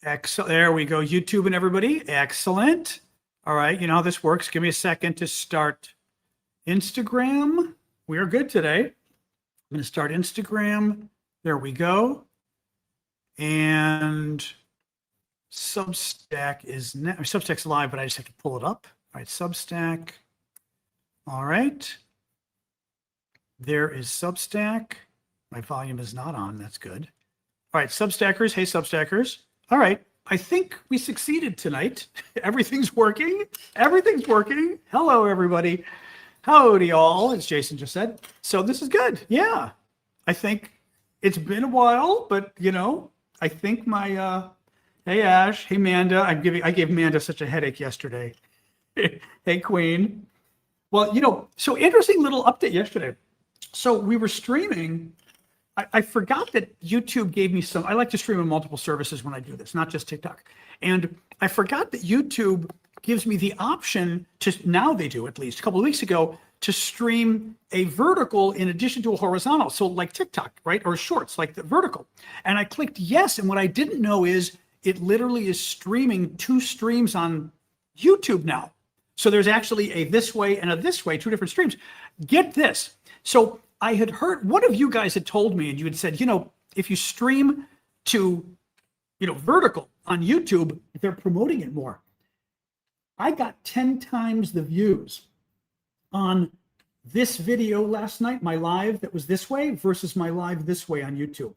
Excellent. There we go. YouTube and everybody. Excellent. All right. You know how this works. Give me a second to start Instagram. We are good today. I'm going to start Instagram. There we go. And Substack is now. Substack's live, but I just have to pull it up. All right. Substack. All right. There is Substack. My volume is not on. That's good. All right. Substackers. Hey, Substackers. All right. I think we succeeded tonight. Everything's working. Everything's working. Hello, everybody. Howdy, all, as Jason just said. So this is good. Yeah. I think it's been a while, but, you know, I think my, hey, Ash. Hey, Manda. I gave Manda such a headache yesterday. Hey, Queen. Well, you know, so interesting little update yesterday. So we were streaming. I forgot that YouTube gave me some. I like to stream on multiple services when I do this, not just TikTok. And I forgot that YouTube gives me the option to, now they do at least, a couple of weeks ago, to stream a vertical in addition to a horizontal. So like TikTok, right? Or shorts, like the vertical. And I clicked yes. And what I didn't know is it literally is streaming 2 streams on YouTube now. So there's actually a this way and a this way, 2 different streams. Get this. So I had heard, one of you guys had told me, and you had said, you know, if you stream to, you know, vertical on YouTube, they're promoting it more. I got 10 times the views on this video last night, my live that was this way versus my live this way on YouTube.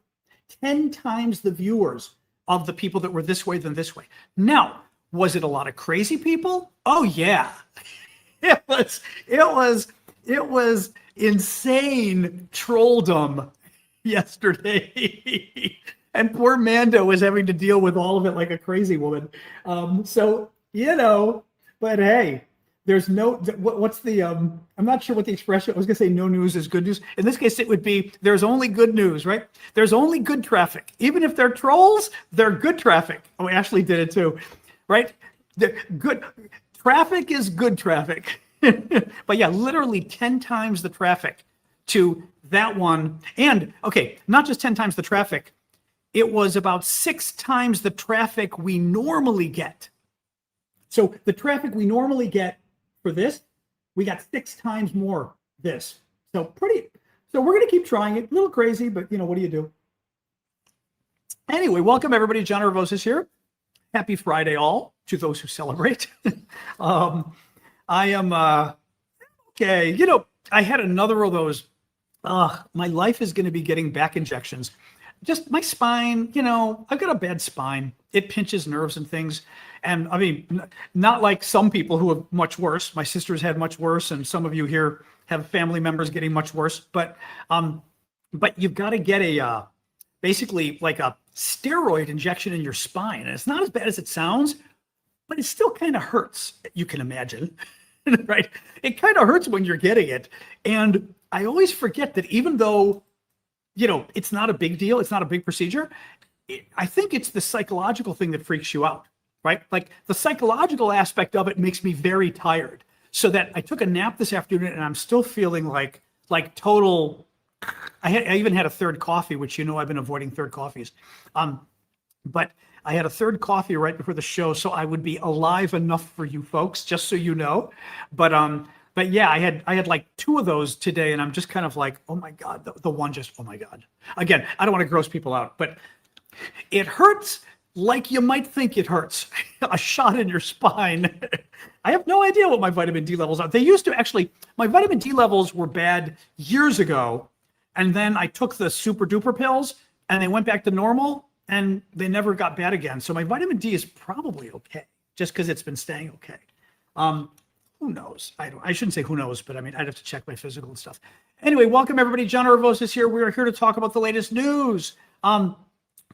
10 times the viewers of the people that were this way than this way. Now, was it a lot of crazy people? Oh yeah. It was insane trolldom yesterday. And poor Mando was having to deal with all of it like a crazy woman. So, you know, but hey, there's no, what's the, I'm not sure what the expression, I was gonna say no news is good news. In this case, it would be, there's only good news, right? There's only good traffic. Even if they're trolls, they're good traffic. Oh, Ashley did it too, right? The good traffic is good traffic. But yeah, literally 10 times the traffic to that one. And okay, not just 10 times the traffic, it was about 6 times the traffic we normally get. So the traffic we normally get for this, we got 6 times more this. So so we're going to keep trying it. A little crazy, but you know, what do you do? Anyway, welcome everybody. John Arvosis here. Happy Friday all to those who celebrate. I am, okay, you know, I had another of those, my life is going to be getting back injections. Just my spine, you know, I've got a bad spine. It pinches nerves and things. And I mean, not like some people who have much worse. My sister's had much worse, and some of you here have family members getting much worse. But you've got to get a, basically like a steroid injection in your spine. And it's not as bad as it sounds, but it still kind of hurts, you can imagine. Right? It kind of hurts when you're getting it. And I always forget that even though, you know, it's not a big deal, it's not a big procedure, I think it's the psychological thing that freaks you out, right? Like the psychological aspect of it makes me very tired. So that I took a nap this afternoon and I'm still feeling like total, I even had a 3rd coffee, which, you know, I've been avoiding 3rd coffees. But I had a 3rd coffee right before the show, so I would be alive enough for you folks, just so you know. But yeah, I had like 2 of those today, and I'm just kind of like, oh my God, the one just, oh my God. Again, I don't want to gross people out, but it hurts like you might think it hurts. A shot in your spine. I have no idea what my vitamin D levels are. They used to actually, my vitamin D levels were bad years ago, and then I took the super duper pills, and they went back to normal. And they never got bad again. So my vitamin D is probably okay, just because it's been staying okay. Who knows? I shouldn't say who knows, but I mean, I'd have to check my physical and stuff. Anyway, welcome everybody. John Arvosis here. We are here to talk about the latest news.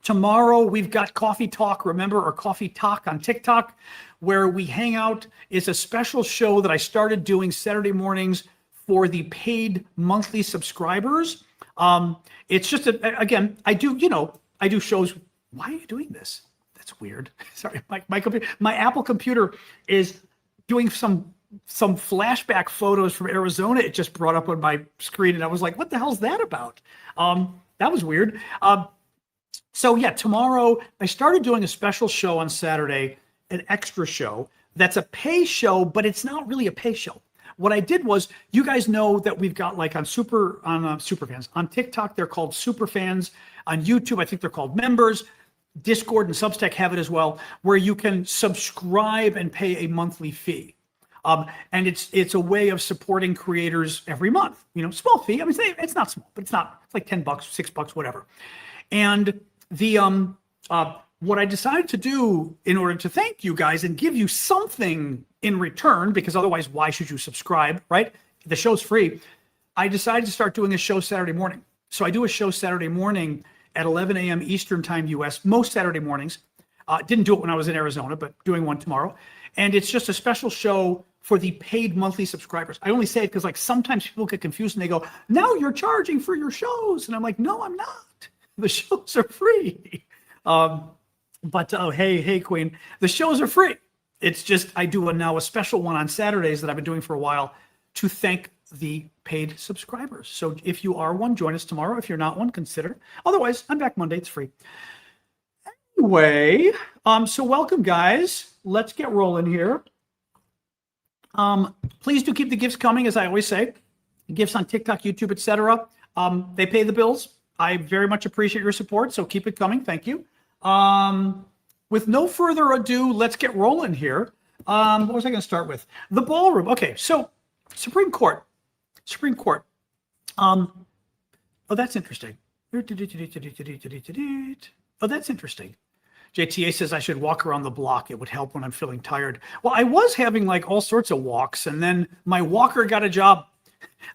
Tomorrow we've got Coffee Talk, remember, or Coffee Talk on TikTok, where we hang out. It's a special show that I started doing Saturday mornings for the paid monthly subscribers. It's just, again, I do shows. Why are you doing this? That's weird. Sorry, my computer, my Apple computer is doing some flashback photos from Arizona. It just brought up on my screen, and I was like, "What the hell's that about?" That was weird. So yeah, tomorrow I started doing a special show on Saturday, an extra show that's a pay show, but it's not really a pay show. What I did was, you guys know that we've got like on Superfans. On TikTok, they're called Superfans. On YouTube, I think they're called members. Discord and Substack have it as well, where you can subscribe and pay a monthly fee. And it's a way of supporting creators every month. You know, small fee. I mean, it's not small, but it's like $10, $6, whatever. And the what I decided to do in order to thank you guys and give you something in return, because otherwise, why should you subscribe, right? The show's free. I decided to start doing a show Saturday morning. So I do a show Saturday morning at 11 a.m. Eastern time, US, most Saturday mornings. Didn't do it when I was in Arizona, but doing one tomorrow. And it's just a special show for the paid monthly subscribers. I only say it because like sometimes people get confused and they go, now you're charging for your shows. And I'm like, no, I'm not. The shows are free. Hey, Queen, the shows are free. It's just I do now a special one on Saturdays that I've been doing for a while to thank the paid subscribers. So if you are one, join us tomorrow. If you're not one, consider. Otherwise, I'm back Monday. It's free. Anyway, so welcome, guys. Let's get rolling here. Please do keep the gifts coming, as I always say. Gifts on TikTok, YouTube, etc. They pay the bills. I very much appreciate your support, so keep it coming. Thank you. With no further ado, let's get rolling here. What was I going to start with? The ballroom. Okay, so Supreme Court. Oh, that's interesting. Oh, that's interesting. JTA says I should walk around the block. It would help when I'm feeling tired. Well, I was having like all sorts of walks, and then my walker got a job.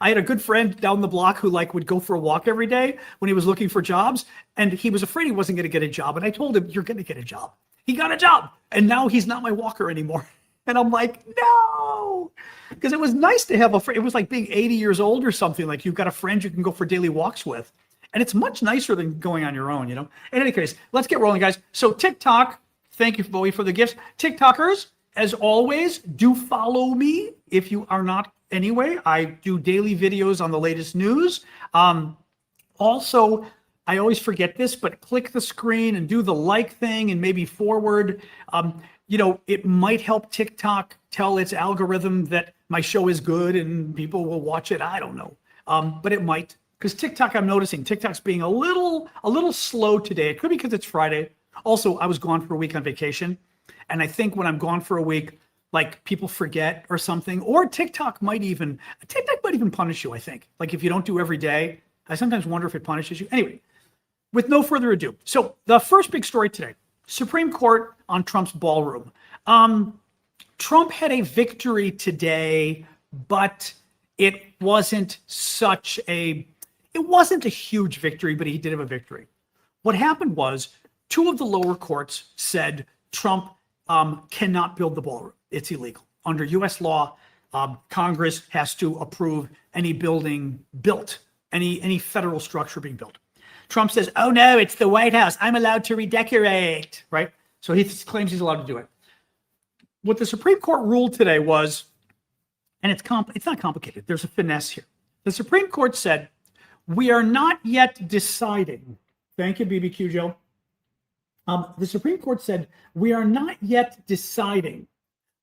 I had a good friend down the block who like would go for a walk every day when he was looking for jobs, and he was afraid he wasn't going to get a job. And I told him, you're going to get a job. He got a job, and now he's not my walker anymore. And I'm like, no, because it was nice to have a friend. It was like being 80 years old or something. Like you've got a friend you can go for daily walks with. And it's much nicer than going on your own, you know? In any case, let's get rolling, guys. So TikTok, thank you, Bowie, for the gifts. TikTokers, as always, do follow me if you are not anyway. I do daily videos on the latest news. Also, I always forget this, but click the screen and do the like thing and maybe forward. You know, it might help TikTok tell its algorithm that my show is good and people will watch it. I don't know, but it might. Because TikTok, I'm noticing TikTok's being a little slow today. It could be because it's Friday. Also, I was gone for a week on vacation. And I think when I'm gone for a week, like people forget or something, or TikTok might even punish you, I think. Like if you don't do every day, I sometimes wonder if it punishes you. Anyway, with no further ado. So the first big story today, Supreme Court on Trump's ballroom. Trump had a victory today, but it wasn't a huge victory, but he did have a victory. What happened was two of the lower courts said Trump cannot build the ballroom. It's illegal. Under US law, Congress has to approve any building built, any federal structure being built. Trump says, oh no, it's the White House. I'm allowed to redecorate, right? So he claims he's allowed to do it. What the Supreme Court ruled today was, and it's not complicated. There's a finesse here. The Supreme Court said, we are not yet deciding. Thank you, BBQ Joe. The Supreme Court said, we are not yet deciding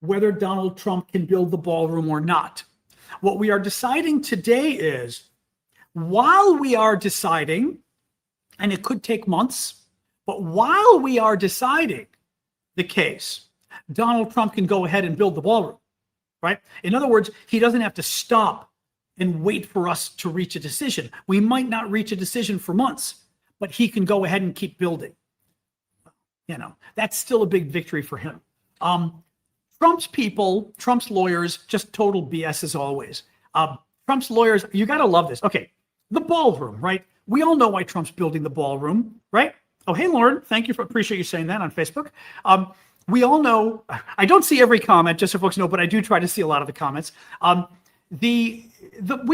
whether Donald Trump can build the ballroom or not. What we are deciding today is, while we are deciding, and it could take months, but while we are deciding the case, Donald Trump can go ahead and build the ballroom, right? In other words, he doesn't have to stop and wait for us to reach a decision. We might not reach a decision for months, but he can go ahead and keep building. You know, that's still a big victory for him. Trump's lawyers, just total BS as always. Trump's lawyers, you got to love this. Okay, the ballroom, right? We all know why Trump's building the ballroom, right? Oh, hey, Lauren, thank you. Appreciate you saying that on Facebook. We all know, I don't see every comment, just so folks know, but I do try to see a lot of the comments. We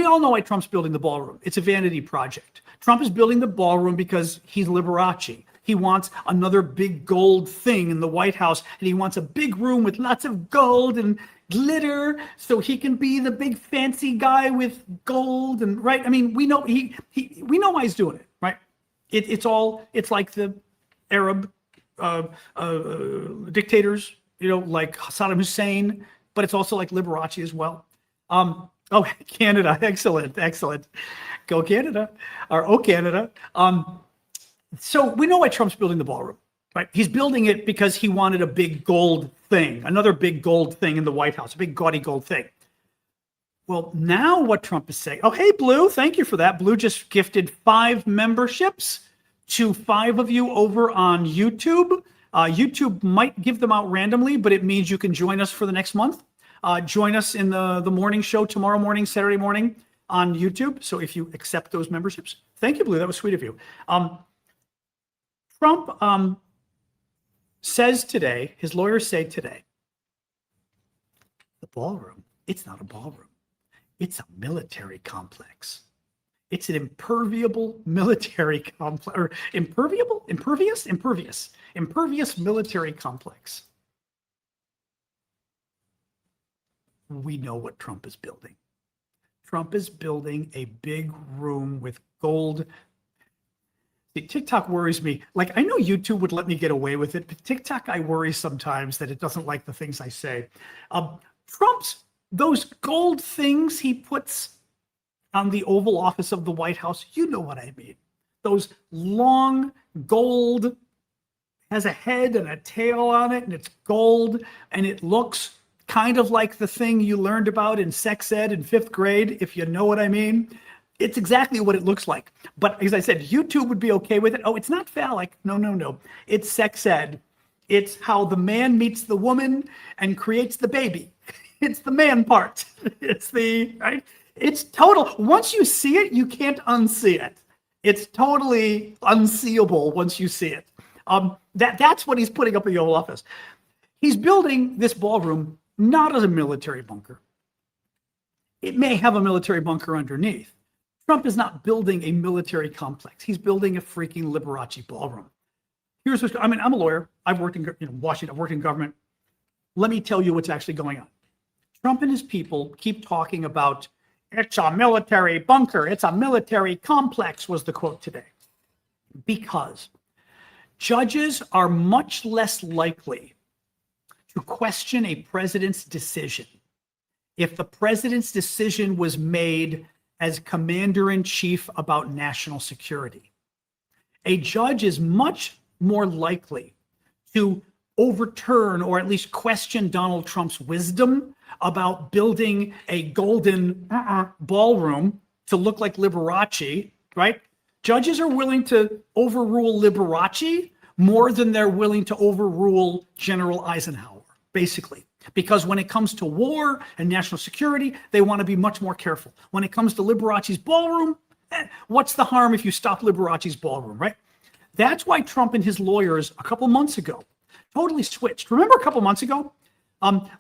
all know why Trump's building the ballroom. It's a vanity project. Trump is building the ballroom because he's Liberace. He wants another big gold thing in the White House, and he wants a big room with lots of gold and glitter so he can be the big fancy guy with gold and right. I mean, we know we know why he's doing it, right? It's like the Arab dictators, like Saddam Hussein, but it's also like Liberace as well. Oh, Canada, excellent. Go Canada, or oh Canada. So we know why Trump's building the ballroom, right? He's building it because he wanted a big gold thing, another big gold thing in the White House, a big gaudy gold thing. Well, now what Trump is saying, oh, hey, Blue, thank you for that. Blue just gifted 5 memberships to 5 of you over on YouTube. YouTube might give them out randomly, but it means you can join us for the next month. Join us in the morning show tomorrow morning, Saturday morning on YouTube. So if you accept those memberships, thank you, Blue. That was sweet of you. Trump says today, his lawyers say today, the ballroom, it's not a ballroom. It's a military complex. It's an imperviable military complex, or impervious military complex. We know what Trump is building. Trump is building a big room with gold. TikTok worries me. Like, I know YouTube would let me get away with it, but TikTok, I worry sometimes that it doesn't like the things I say. Those gold things he puts on the Oval Office of the White House, you know what I mean. Those long gold, has a head and a tail on it, and it's gold, and it looks kind of like the thing you learned about in sex ed in 5th grade, if you know what I mean. It's exactly what it looks like. But as I said, YouTube would be okay with it. Oh, it's not phallic. No. It's sex ed. It's how the man meets the woman and creates the baby. It's the man part. Right? It's total. Once you see it, you can't unsee it. It's totally unseeable once you see it. That's what he's putting up in the Oval Office. He's building this ballroom not as a military bunker. It may have a military bunker underneath. Trump is not building a military complex. He's building a freaking Liberace ballroom. Here's what's, I'm a lawyer. I've worked in Washington. I've worked in government. Let me tell you what's actually going on. Trump and his people keep talking about it's a military bunker. It's a military complex was the quote today. Because judges are much less likely to question a president's decision if the president's decision was made as commander-in-chief about national security. A judge is much more likely to overturn or at least question Donald Trump's wisdom about building a golden ballroom to look like Liberace, right? Judges are willing to overrule Liberace more than they're willing to overrule General Eisenhower, basically. Because when it comes to war and national security, they want to be much more careful. When it comes to Liberace's ballroom, what's the harm if you stop Liberace's ballroom, right? That's why Trump and his lawyers a couple months ago totally switched. Remember a couple months ago,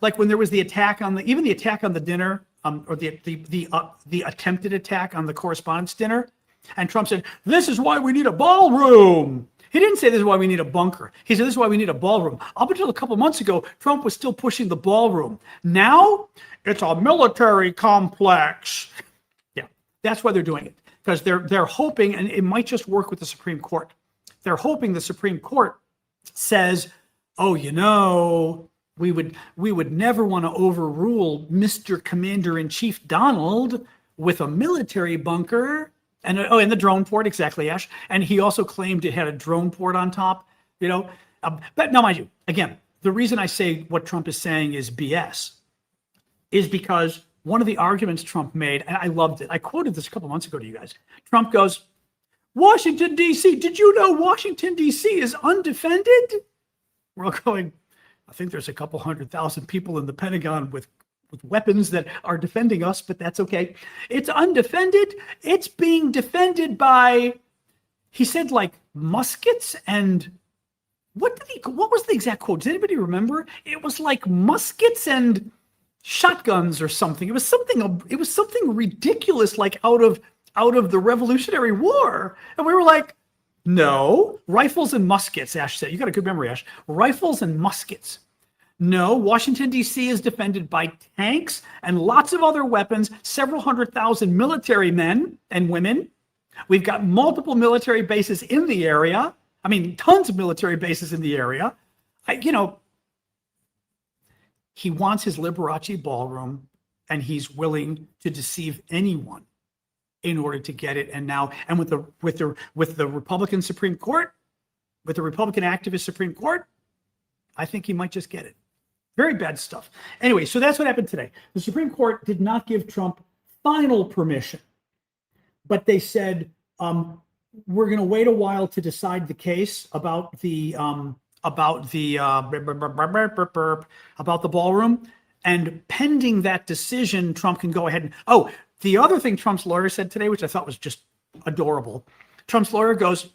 like when there was the attack on the attack on the dinner, or the attempted attack on the correspondence dinner, and Trump said, "This is why we need a ballroom." He didn't say this is why we need a bunker. He said this is why we need a ballroom. Up until a couple months ago, Trump was still pushing the ballroom. Now it's a military complex. Yeah, that's why they're doing it, because they're hoping, and it might just work with the Supreme Court. They're hoping the Supreme Court says, "Oh, we would never want to overrule Mr. Commander-in-Chief Donald with a military bunker." And the drone port, exactly, Ash. And he also claimed it had a drone port on top, But now, mind you, again, the reason I say what Trump is saying is BS is because one of the arguments Trump made, and I loved it. I quoted this a couple months ago to you guys. Trump goes, "Washington, D.C., did you know Washington, D.C. is undefended?" We're all going, I think there's a couple 100,000 people in the Pentagon with weapons that are defending us, but that's okay. It's undefended. It's being defended by, he said, like muskets and what was the exact quote? Does anybody remember? It was like muskets and shotguns or something. It was something ridiculous, like out of the Revolutionary War. And we were like, no, rifles and muskets, Ash said. You got a good memory, Ash. Rifles and muskets. No, Washington, D.C. is defended by tanks and lots of other weapons, several 100,000 military men and women. We've got multiple military bases in the area, I mean, tons of military bases in the area. He wants his Liberace ballroom, and he's willing to deceive anyone in order to get it. And with the Republican Supreme Court, with the Republican activist Supreme Court, I think he might just get it. Very bad stuff. Anyway, so that's what happened today. The Supreme Court did not give Trump final permission, but they said, we're going to wait a while to decide the case about the ballroom, and pending that decision, Trump can go ahead and, the other thing Trump's lawyer said today, which I thought was just adorable. Trump's lawyer goes,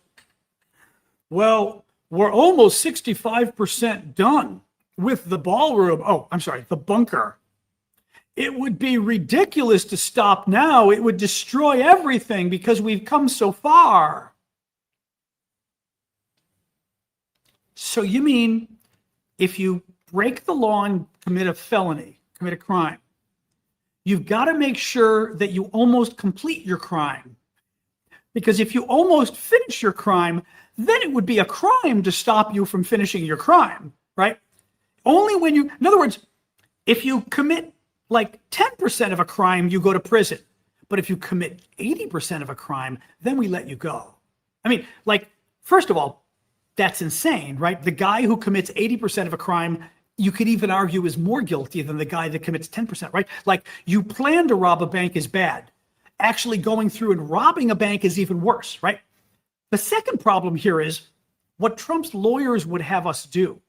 well, we're almost 65% done with the ballroom. The bunker. It would be ridiculous to stop now. It would destroy everything because we've come so far. So you mean if you break the law and commit a felony, commit a crime, you've got to make sure that you almost complete your crime. Because if you almost finish your crime, then it would be a crime to stop you from finishing your crime, right? Only when in other words, if you commit like 10% of a crime, you go to prison. But if you commit 80% of a crime, then we let you go. I mean, first of all, that's insane, right? The guy who commits 80% of a crime, you could even argue is more guilty than the guy that commits 10%, right? Like, you plan to rob a bank is bad. Actually going through and robbing a bank is even worse, right? The second problem here is what Trump's lawyers would have us do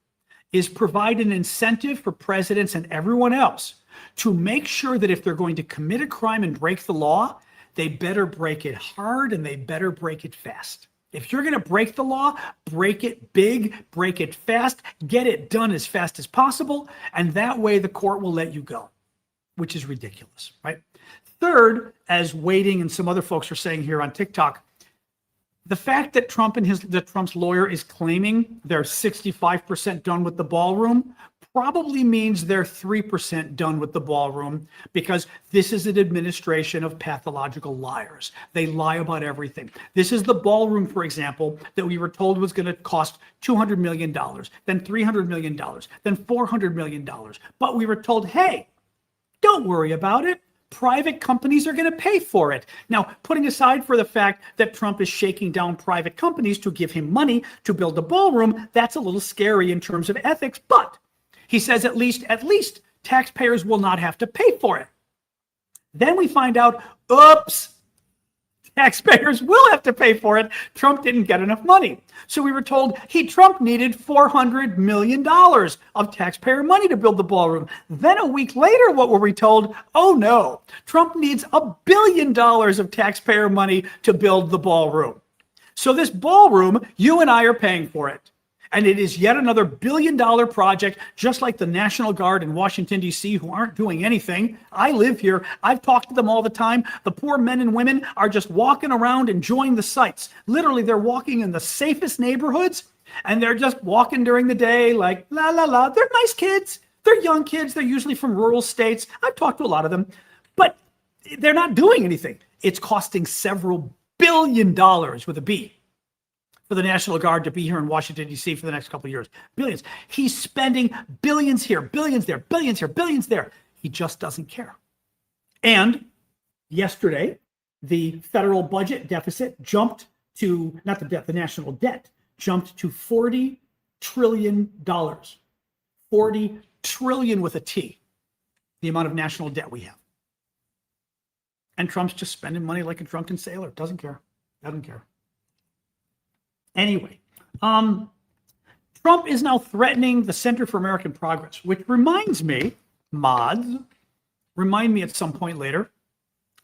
is provide an incentive for presidents and everyone else to make sure that if they're going to commit a crime and break the law, they better break it hard and they better break it fast. If you're going to break the law, break it big, break it fast, get it done as fast as possible, and that way the court will let you go, which is ridiculous, right? Third, as Waiting and some other folks are saying here on TikTok, the fact that Trump's lawyer is claiming they're 65% done with the ballroom probably means they're 3% done with the ballroom, because this is an administration of pathological liars. They lie about everything. This is the ballroom, for example, that we were told was going to cost $200 million, then $300 million, then $400 million. But we were told, hey, don't worry about it. Private companies are going to pay for it. Now, putting aside for the fact that Trump is shaking down private companies to give him money to build a ballroom, that's a little scary in terms of ethics, but he says at least taxpayers will not have to pay for it. Then we find out, oops, taxpayers will have to pay for it. Trump didn't get enough money. So we were told Trump needed $400 million of taxpayer money to build the ballroom. Then a week later, what were we told? Oh no, Trump needs $1 billion of taxpayer money to build the ballroom. So this ballroom, you and I are paying for it. And it is yet another $1 billion project, just like the National Guard in Washington, D.C., who aren't doing anything. I live here. I've talked to them all the time. The poor men and women are just walking around enjoying the sights. Literally, they're walking in the safest neighborhoods, and they're just walking during the day like, la, la, la. They're nice kids. They're young kids. They're usually from rural states. I've talked to a lot of them, but they're not doing anything. It's costing several $billion with a B for the National Guard to be here in Washington, D.C. for the next couple of years. Billions. He's spending billions here, billions there, billions here, billions there. He just doesn't care. And yesterday, the federal budget deficit jumped to, not the debt, the national debt jumped to $40 trillion. 40 trillion with a T, the amount of national debt we have. And Trump's just spending money like a drunken sailor. Doesn't care. Doesn't care. Anyway, Trump is now threatening the Center for American Progress, which reminds me, mods, remind me at some point later,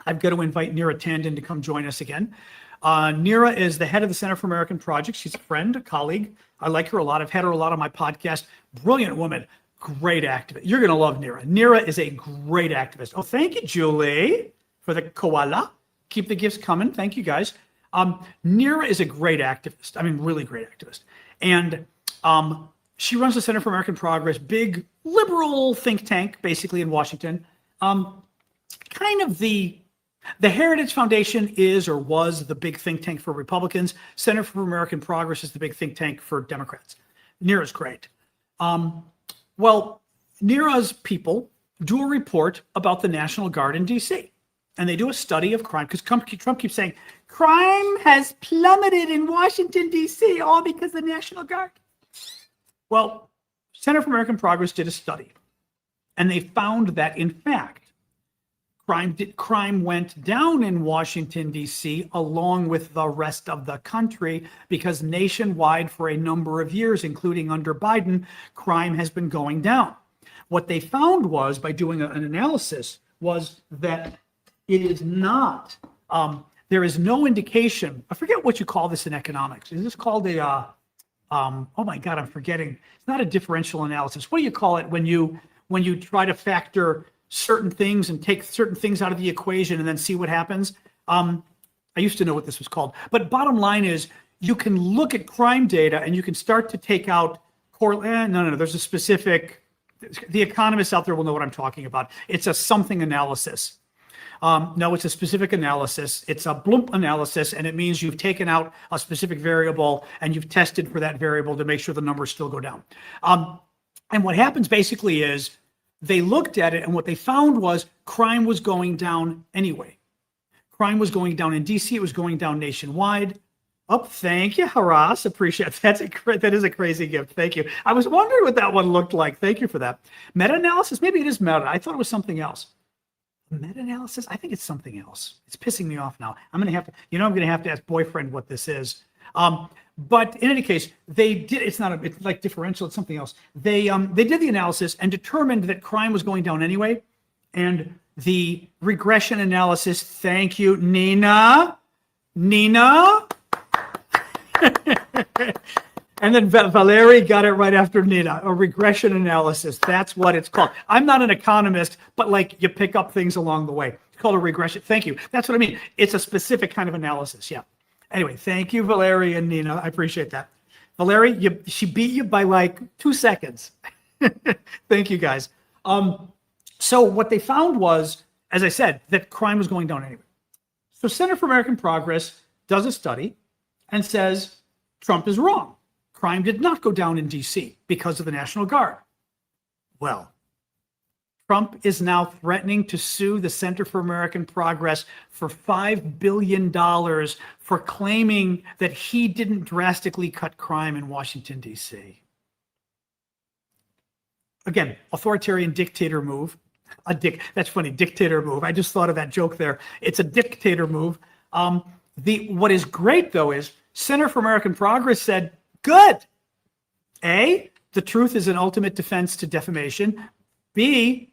I've got to invite Neera Tandon to come join us again. Neera is the head of the Center for American Projects. She's a friend, a colleague. I like her a lot. I've had her a lot on my podcast. Brilliant woman, great activist. You're going to love Neera. Neera is a great activist. Oh, thank you, Julie, for the koala. Keep the gifts coming. Thank you, guys. Neera is a great activist. I mean, really great activist. And she runs the Center for American Progress, big liberal think tank, basically in Washington. Kind of the, The Heritage Foundation is or was the big think tank for Republicans. Center for American Progress is the big think tank for Democrats. NERA's great. Well, NERA's people do a report about the National Guard in D.C. And they do a study of crime because Trump keeps saying crime has plummeted in Washington, D.C. all because of the National Guard. Well, Center for American Progress did a study, and they found that, in fact, crime went down in Washington, D.C., along with the rest of the country, because nationwide for a number of years, including under Biden, crime has been going down. What they found was, by doing an analysis, was that it is not, there is no indication, I forget what you call this in economics. Is this called a, oh my God, I'm forgetting. It's not a differential analysis. What do you call it when you try to factor certain things and take certain things out of the equation and then see what happens? I used to know what this was called. But bottom line is, you can look at crime data and you can start to take out, no, there's a specific, the economists out there will know what I'm talking about. It's a something analysis. No, it's a specific analysis. It's a Bloom analysis, and it means you've taken out a specific variable and you've tested for that variable to make sure the numbers still go down. And what happens basically is they looked at it, and what they found was crime was going down anyway. Crime was going down in DC. It was going down nationwide. Oh, thank you, Haras. Appreciate it. That is a crazy gift. Thank you. I was wondering what that one looked like. Thank you for that. Meta-analysis? Maybe it is meta. I thought it was something else. Meta-analysis? I think it's something else. It's pissing me off now. I'm going to have to, I'm going to have to ask boyfriend what this is. But in any case, they did, it's like differential, it's something else. They did the analysis and determined that crime was going down anyway. And the regression analysis, thank you, Nina. And then Valerie got it right after Nina, a regression analysis. That's what it's called. I'm not an economist, but like you pick up things along the way. It's called a regression. Thank you. That's what I mean. It's a specific kind of analysis. Yeah. Anyway, thank you, Valerie and Nina. I appreciate that. Valerie, she beat you by like 2 seconds. Thank you, guys. So what they found was, as I said, that crime was going down anyway. So Center for American Progress does a study and says Trump is wrong. Crime did not go down in DC because of the National Guard. Well, Trump is now threatening to sue the Center for American Progress for $5 billion for claiming that he didn't drastically cut crime in Washington, D.C. Again, authoritarian dictator move. That's funny, dictator move. I just thought of that joke there. It's a dictator move. What is great, though, is Center for American Progress said, good. A, the truth is an ultimate defense to defamation. B,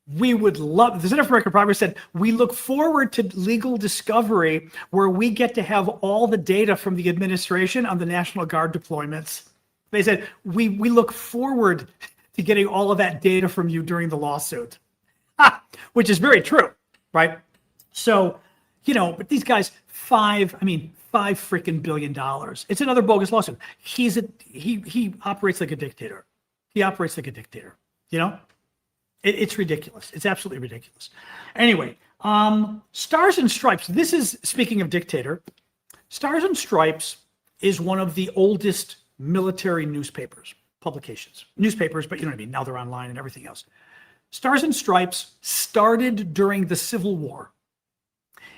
the Center for American Progress said, we look forward to legal discovery where we get to have all the data from the administration on the National Guard deployments. They said, we look forward to getting all of that data from you during the lawsuit, which is very true, right? So, but these guys, $5 freaking billion. It's another bogus lawsuit. He operates like a dictator. He operates like a dictator, It's ridiculous. It's absolutely ridiculous. Anyway, Stars and Stripes. This is, speaking of dictator, Stars and Stripes is one of the oldest military publications. Newspapers, but you know what I mean. Now they're online and everything else. Stars and Stripes started during the Civil War.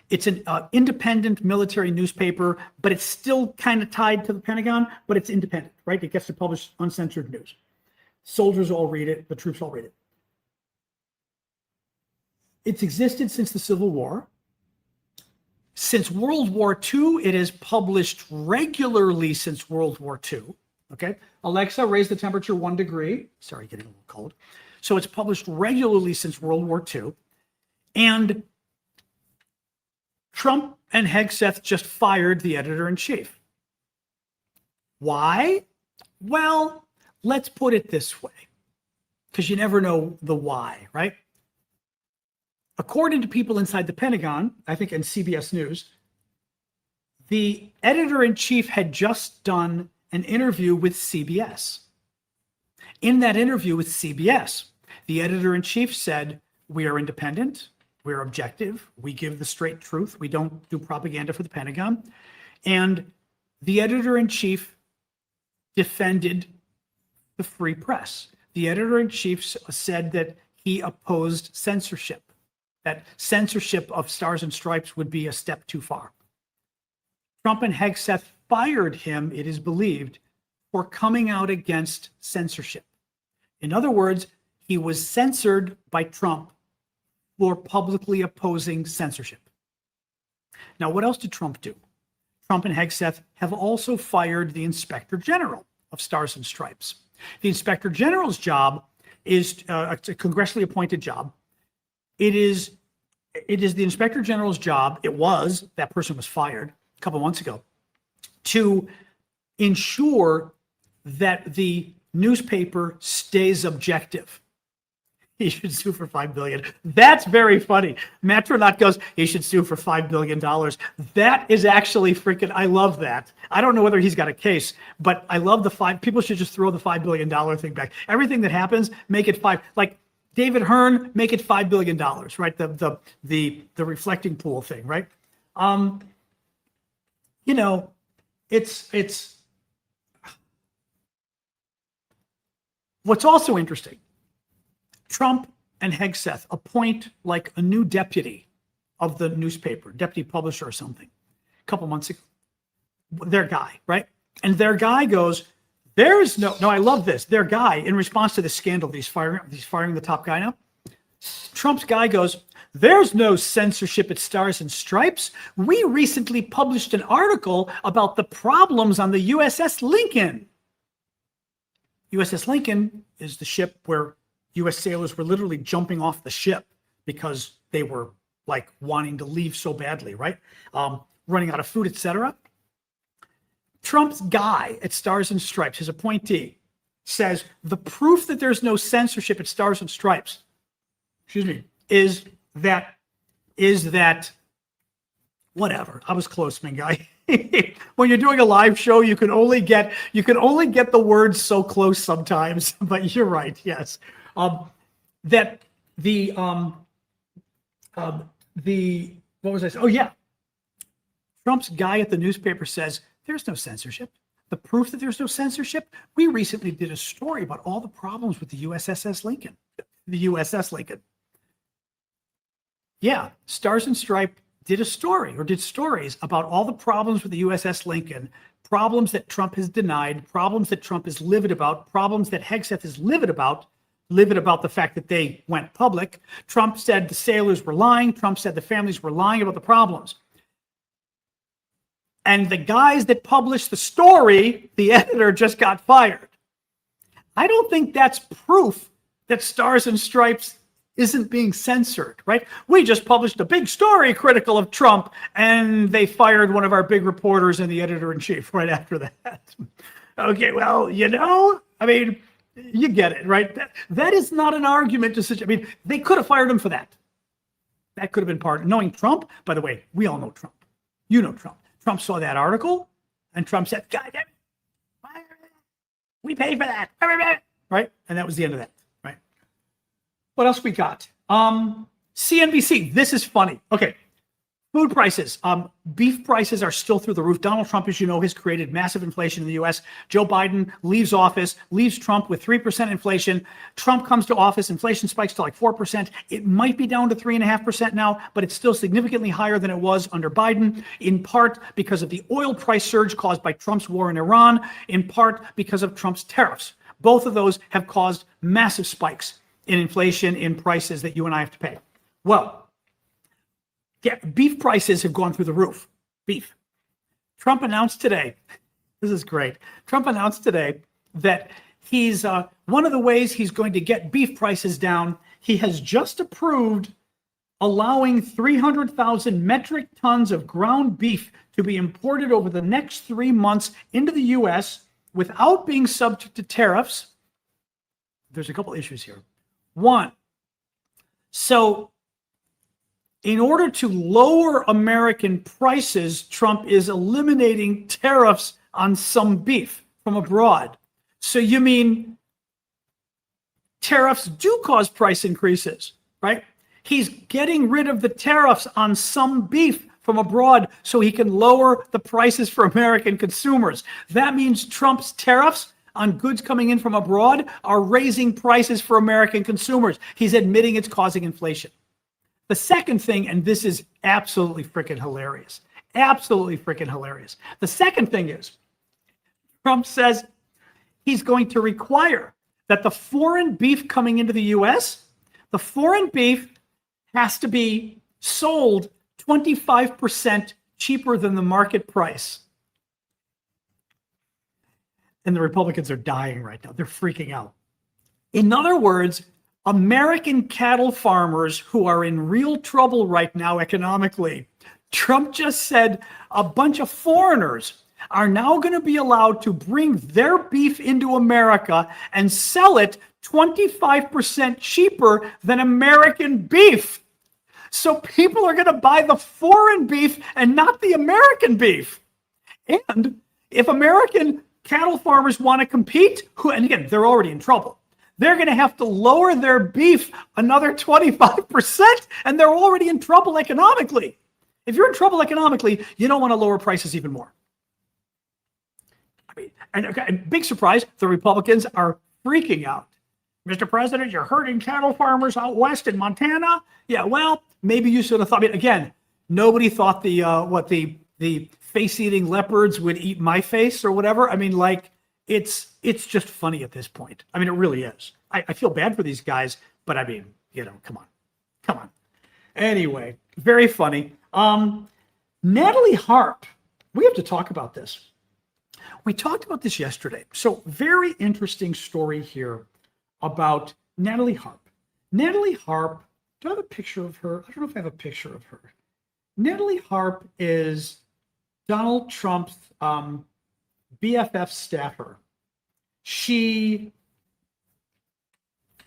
It's an independent military newspaper, but it's still kind of tied to the Pentagon, but it's independent, right? It gets to publish uncensored news. Soldiers all read it. The troops all read it. It's existed since the Civil War. Since World War II, it has published regularly since World War II. Okay. Alexa, raise the temperature 1 degree. Sorry, getting a little cold. So it's published regularly since World War II. And Trump and Hegseth just fired the editor-in-chief. Why? Well, let's put it this way, because you never know the why, right? According to people inside the Pentagon, I think in CBS News, the editor-in-chief had just done an interview with CBS. In that interview with CBS, the editor-in-chief said, we are independent, We're objective. We give the straight truth. We don't do propaganda for the Pentagon. And the editor-in-chief defended the free press. The editor-in-chief said that he opposed censorship, that censorship of Stars and Stripes would be a step too far. Trump and Hegseth fired him, it is believed, for coming out against censorship. In other words, he was censored by Trump for publicly opposing censorship. Now, what else did Trump do? Trump and Hegseth have also fired the Inspector General of Stars and Stripes. The Inspector General's job is a congressionally appointed job. It is the Inspector General's job. That person was fired a couple months ago, to ensure that the newspaper stays objective. He should sue for $5 billion. That's very funny. Metronaut goes, he should sue for $5 billion. That is actually freaking, I love that. I don't know whether he's got a case, but I love people should just throw the $5 billion thing back. Everything that happens, make it five. Like David Hearn, make it $5 billion, right? The reflecting pool thing, right? It's what's also interesting. Trump and Hegseth appoint like a new deputy of the newspaper, deputy publisher or something, a couple months ago. Their guy, right? And their guy goes, there's no, I love this. Their guy, in response to the scandal, he's firing the top guy now. Trump's guy goes, there's no censorship at Stars and Stripes. We recently published an article about the problems on the USS Lincoln. USS Lincoln is the ship where U.S. sailors were literally jumping off the ship because they were like wanting to leave so badly, right? Running out of food, etc. Trump's guy at Stars and Stripes, his appointee, says the proof that there's no censorship at Stars and Stripes, is that whatever. I was close, man, guy. When you're doing a live show, you can only get the words so close sometimes. But you're right, yes. That the what was I saying? Oh yeah, Trump's guy at the newspaper says there's no censorship. The proof that there's no censorship. We recently did a story about all the problems with the USS Lincoln. The USS Lincoln. Yeah, Stars and Stripes did stories about all the problems with the USS Lincoln, problems that Trump has denied, problems that Trump is livid about, problems that Hegseth is livid about the fact that they went public. Trump said the sailors were lying. Trump said the families were lying about the problems. And the guys that published the story, the editor just got fired. I don't think that's proof that Stars and Stripes isn't being censored, right? We just published a big story critical of Trump, and they fired one of our big reporters and the editor-in-chief right after that. Okay, well, I mean, you get it, right? That is not an argument to such. I mean, they could have fired him for that. That could have been part of knowing Trump. By the way, we all know Trump. You know Trump. Trump saw that article, and Trump said, "God damn it, we paid for that," right? And that was the end of that, right? What else we got? CNBC. This is funny. Okay. Food prices. Beef prices are still through the roof. Donald Trump, as you know, has created massive inflation in the U.S. Joe Biden leaves office, leaves Trump with 3% inflation. Trump comes to office, inflation spikes to like 4%. It might be down to 3.5% now, but it's still significantly higher than it was under Biden, in part because of the oil price surge caused by Trump's war in Iran, in part because of Trump's tariffs. Both of those have caused massive spikes in inflation, in prices that you and I have to pay. Well, yeah, beef prices have gone through the roof. Beef. Trump announced today, this is great. Trump announced today that he's one of the ways he's going to get beef prices down. He has just approved allowing 300,000 metric tons of ground beef to be imported over the next 3 months into the U.S. without being subject to tariffs. There's a couple issues here. One, so in order to lower American prices, Trump is eliminating tariffs on some beef from abroad. So you mean tariffs do cause price increases, right? He's getting rid of the tariffs on some beef from abroad so he can lower the prices for American consumers. That means Trump's tariffs on goods coming in from abroad are raising prices for American consumers. He's admitting it's causing inflation. The second thing, and this is absolutely freaking hilarious, absolutely freaking hilarious. The second thing is Trump says he's going to require that the foreign beef coming into the U.S., the foreign beef has to be sold 25% cheaper than the market price. And the Republicans are dying right now. They're freaking out. In other words, American cattle farmers who are in real trouble right now economically, Trump just said a bunch of foreigners are now going to be allowed to bring their beef into America and sell it 25% cheaper than American beef. So people are going to buy the foreign beef and not the American beef. And if American cattle farmers want to compete, and again, they're already in trouble, they're going to have to lower their beef another 25%, and they're already in trouble economically. If you're in trouble economically, you don't want to lower prices even more. I mean, and big surprise, the Republicans are freaking out. Mr. President, you're hurting cattle farmers out west in Montana. Yeah, well, maybe you should have thought. Again, nobody thought the face-eating leopards would eat my face or whatever. I mean, like, it's just funny at this point. I mean, it really is. I feel bad for these guys, but I mean, come on. Anyway, very funny. Natalie Harp, we have to talk about this. We talked about this yesterday. So very interesting story here about Natalie Harp. Natalie Harp, do I have a picture of her? I don't know if I have a picture of her. Natalie Harp is Donald Trump's BFF staffer. She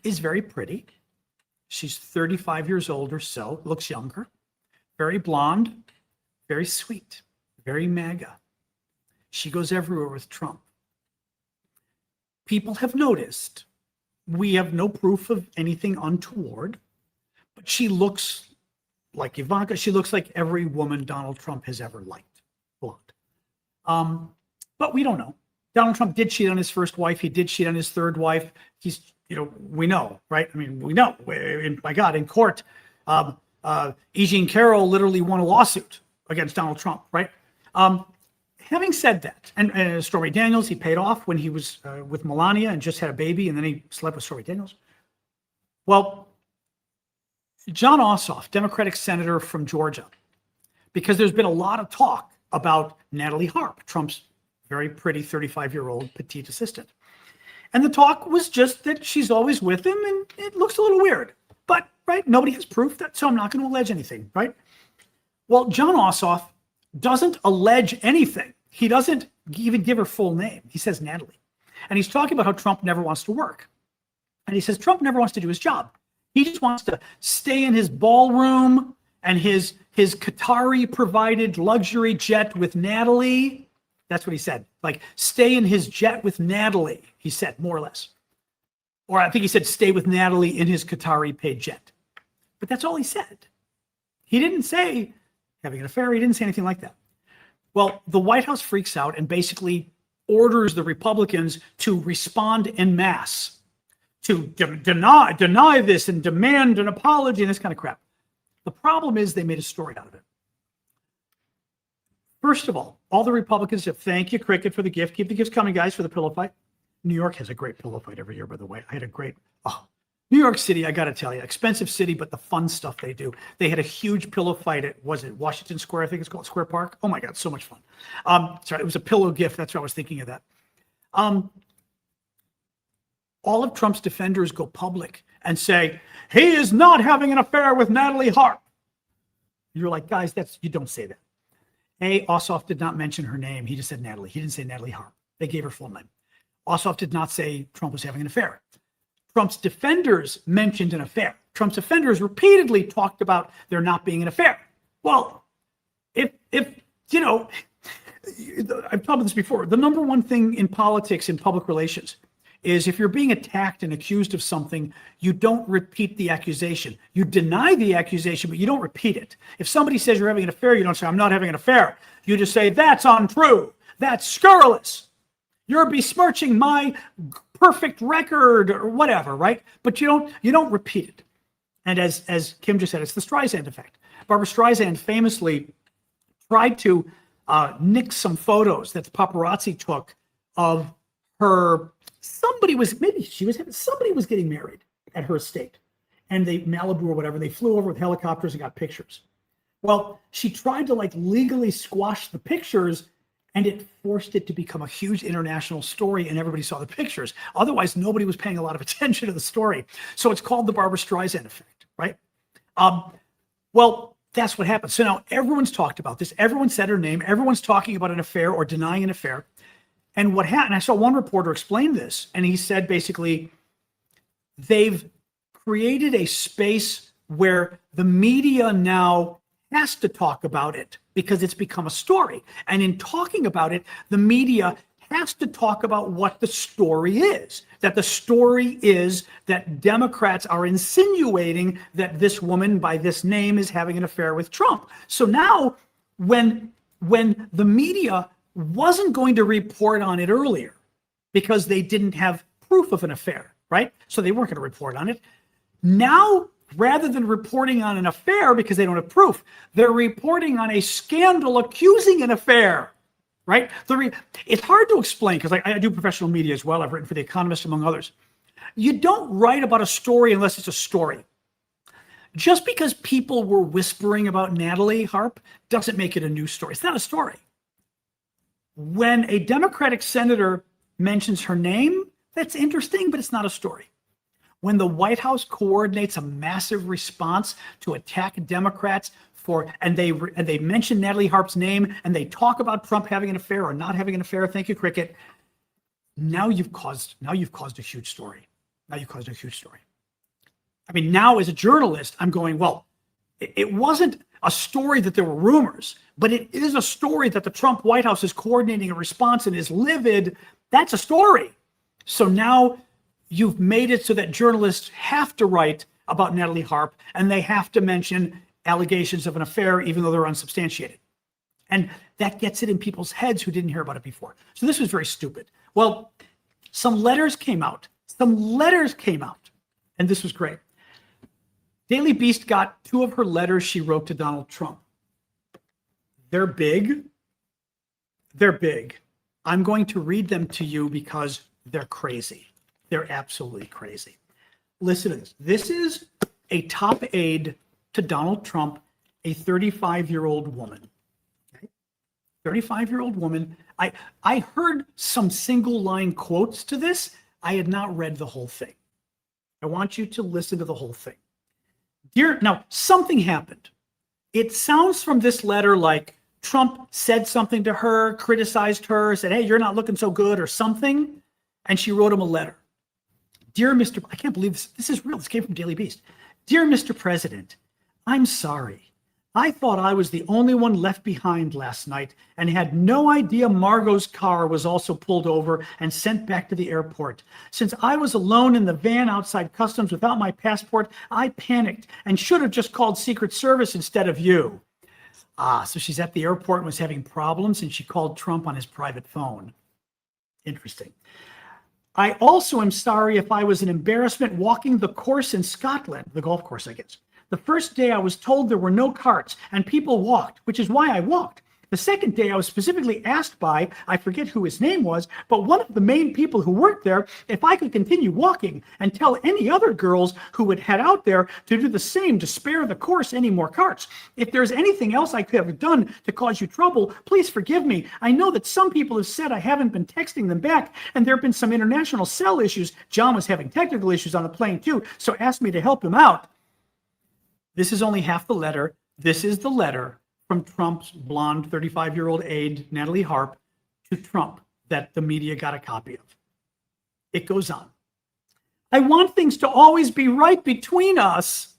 is very pretty. She's 35 years old or so, looks younger, very blonde, very sweet, very MAGA. She goes everywhere with Trump. People have noticed. We have no proof of anything untoward, but she looks like Ivanka. She looks like every woman Donald Trump has ever liked, blonde. But we don't know. Donald Trump did cheat on his first wife. He did cheat on his third wife. He's, we know, right? I mean, we know. My God, in court, E. Jean Carroll literally won a lawsuit against Donald Trump, right? Having said that, and Stormy Daniels, he paid off when he was with Melania and just had a baby, and then he slept with Stormy Daniels. Well, John Ossoff, Democratic senator from Georgia, because there's been a lot of talk about Natalie Harp, Trump's very pretty 35-year-old petite assistant. And the talk was just that she's always with him, and it looks a little weird. But, right, nobody has proof that, so I'm not going to allege anything, right? Well, John Ossoff doesn't allege anything. He doesn't even give her full name. He says Natalie. And he's talking about how Trump never wants to work. And he says Trump never wants to do his job. He just wants to stay in his ballroom and his Qatari-provided luxury jet with Natalie. That's what he said. Like, stay in his jet with Natalie, he said, more or less. Or I think he said stay with Natalie in his Qatari-paid jet. But that's all he said. He didn't say having an affair. He didn't say anything like that. Well, the White House freaks out and basically orders the Republicans to respond en masse, to deny this and demand an apology and this kind of crap. The problem is they made a story out of it. First of all the Republicans said, thank you, Cricket, for the gift. Keep the gifts coming, guys, for the pillow fight. New York has a great pillow fight every year, by the way. I had a great, New York City, I got to tell you, expensive city, but the fun stuff they do. They had a huge pillow fight at, was it Washington Square? I think it's called Square Park. Oh my God, so much fun. Sorry, it was a pillow gift. That's why I was thinking of that. All of Trump's defenders go public and say, he is not having an affair with Natalie Harp. You're like, guys, you don't say that. Ossoff did not mention her name. He just said Natalie. He didn't say Natalie Harp. They gave her full name. Ossoff did not say Trump was having an affair. Trump's defenders mentioned an affair. Trump's defenders repeatedly talked about there not being an affair. Well, if I've talked about this before, the number one thing in politics, in public relations, is if you're being attacked and accused of something, you don't repeat the accusation. You deny the accusation, but you don't repeat it. If somebody says you're having an affair, you don't say, I'm not having an affair. You just say, that's untrue. That's scurrilous. You're besmirching my perfect record or whatever, right? But you don't repeat it. And as Kim just said, it's the Streisand effect. Barbara Streisand famously tried to nick some photos that the paparazzi took of her. Somebody was getting married at her estate, and they Malibu or whatever. They flew over with helicopters and got pictures. Well, she tried to legally squash the pictures, and it forced it to become a huge international story, and everybody saw the pictures. Otherwise, nobody was paying a lot of attention to the story. So it's called the Barbara Streisand effect, right? Well, that's what happened. So now everyone's talked about this. Everyone said her name. Everyone's talking about an affair or denying an affair. And what happened, I saw one reporter explain this, and he said basically, they've created a space where the media now has to talk about it because it's become a story. And in talking about it, the media has to talk about what the story is. That the story is that Democrats are insinuating that this woman by this name is having an affair with Trump. So now when the media wasn't going to report on it earlier because they didn't have proof of an affair, right? So they weren't going to report on it. Now, rather than reporting on an affair because they don't have proof, they're reporting on a scandal accusing an affair, right? It's hard to explain because I do professional media as well. I've written for The Economist, among others. You don't write about a story unless it's a story. Just because people were whispering about Natalie Harp doesn't make it a news story. It's not a story. When a Democratic senator mentions her name, that's interesting, but it's not a story. When the White House coordinates a massive response to attack Democrats and they mention Natalie Harp's name and they talk about Trump having an affair or not having an affair, thank you, cricket. Now you've caused a huge story. Now you've caused a huge story. I mean, now as a journalist, I'm going, well, it wasn't a story that there were rumors, but it is a story that the Trump White House is coordinating a response and is livid. That's a story. So now you've made it so that journalists have to write about Natalie Harp and they have to mention allegations of an affair, even though they're unsubstantiated. And that gets it in people's heads who didn't hear about it before. So this was very stupid. Well, some letters came out, and this was great. Daily Beast got 2 of her letters she wrote to Donald Trump. They're big. I'm going to read them to you because they're crazy. They're absolutely crazy. Listen to this. This is a top aide to Donald Trump, a 35-year-old woman. Okay? 35-year-old woman. I heard some single line quotes to this. I had not read the whole thing. I want you to listen to the whole thing. Now, something happened. It sounds from this letter like Trump said something to her, criticized her, said, hey, you're not looking so good or something. And she wrote him a letter. Dear Mr. I can't believe this. This is real. This came from Daily Beast. Dear Mr. President, I'm sorry. I thought I was the only one left behind last night and had no idea Margot's car was also pulled over and sent back to the airport. Since I was alone in the van outside customs without my passport, I panicked and should have just called Secret Service instead of you. So she's at the airport and was having problems and she called Trump on his private phone. Interesting. I also am sorry if I was an embarrassment walking the course in Scotland, the golf course, I guess. The first day I was told there were no carts and people walked, which is why I walked. The second day I was specifically asked by, I forget who his name was, but one of the main people who worked there, if I could continue walking and tell any other girls who would head out there to do the same to spare the course any more carts. If there's anything else I could have done to cause you trouble, please forgive me. I know that some people have said I haven't been texting them back and there have been some international cell issues. John was having technical issues on the plane too, so asked me to help him out. This is only half the letter. This is the letter from Trump's blonde 35-year-old aide, Natalie Harp, to Trump that the media got a copy of. It goes on. I want things to always be right between us.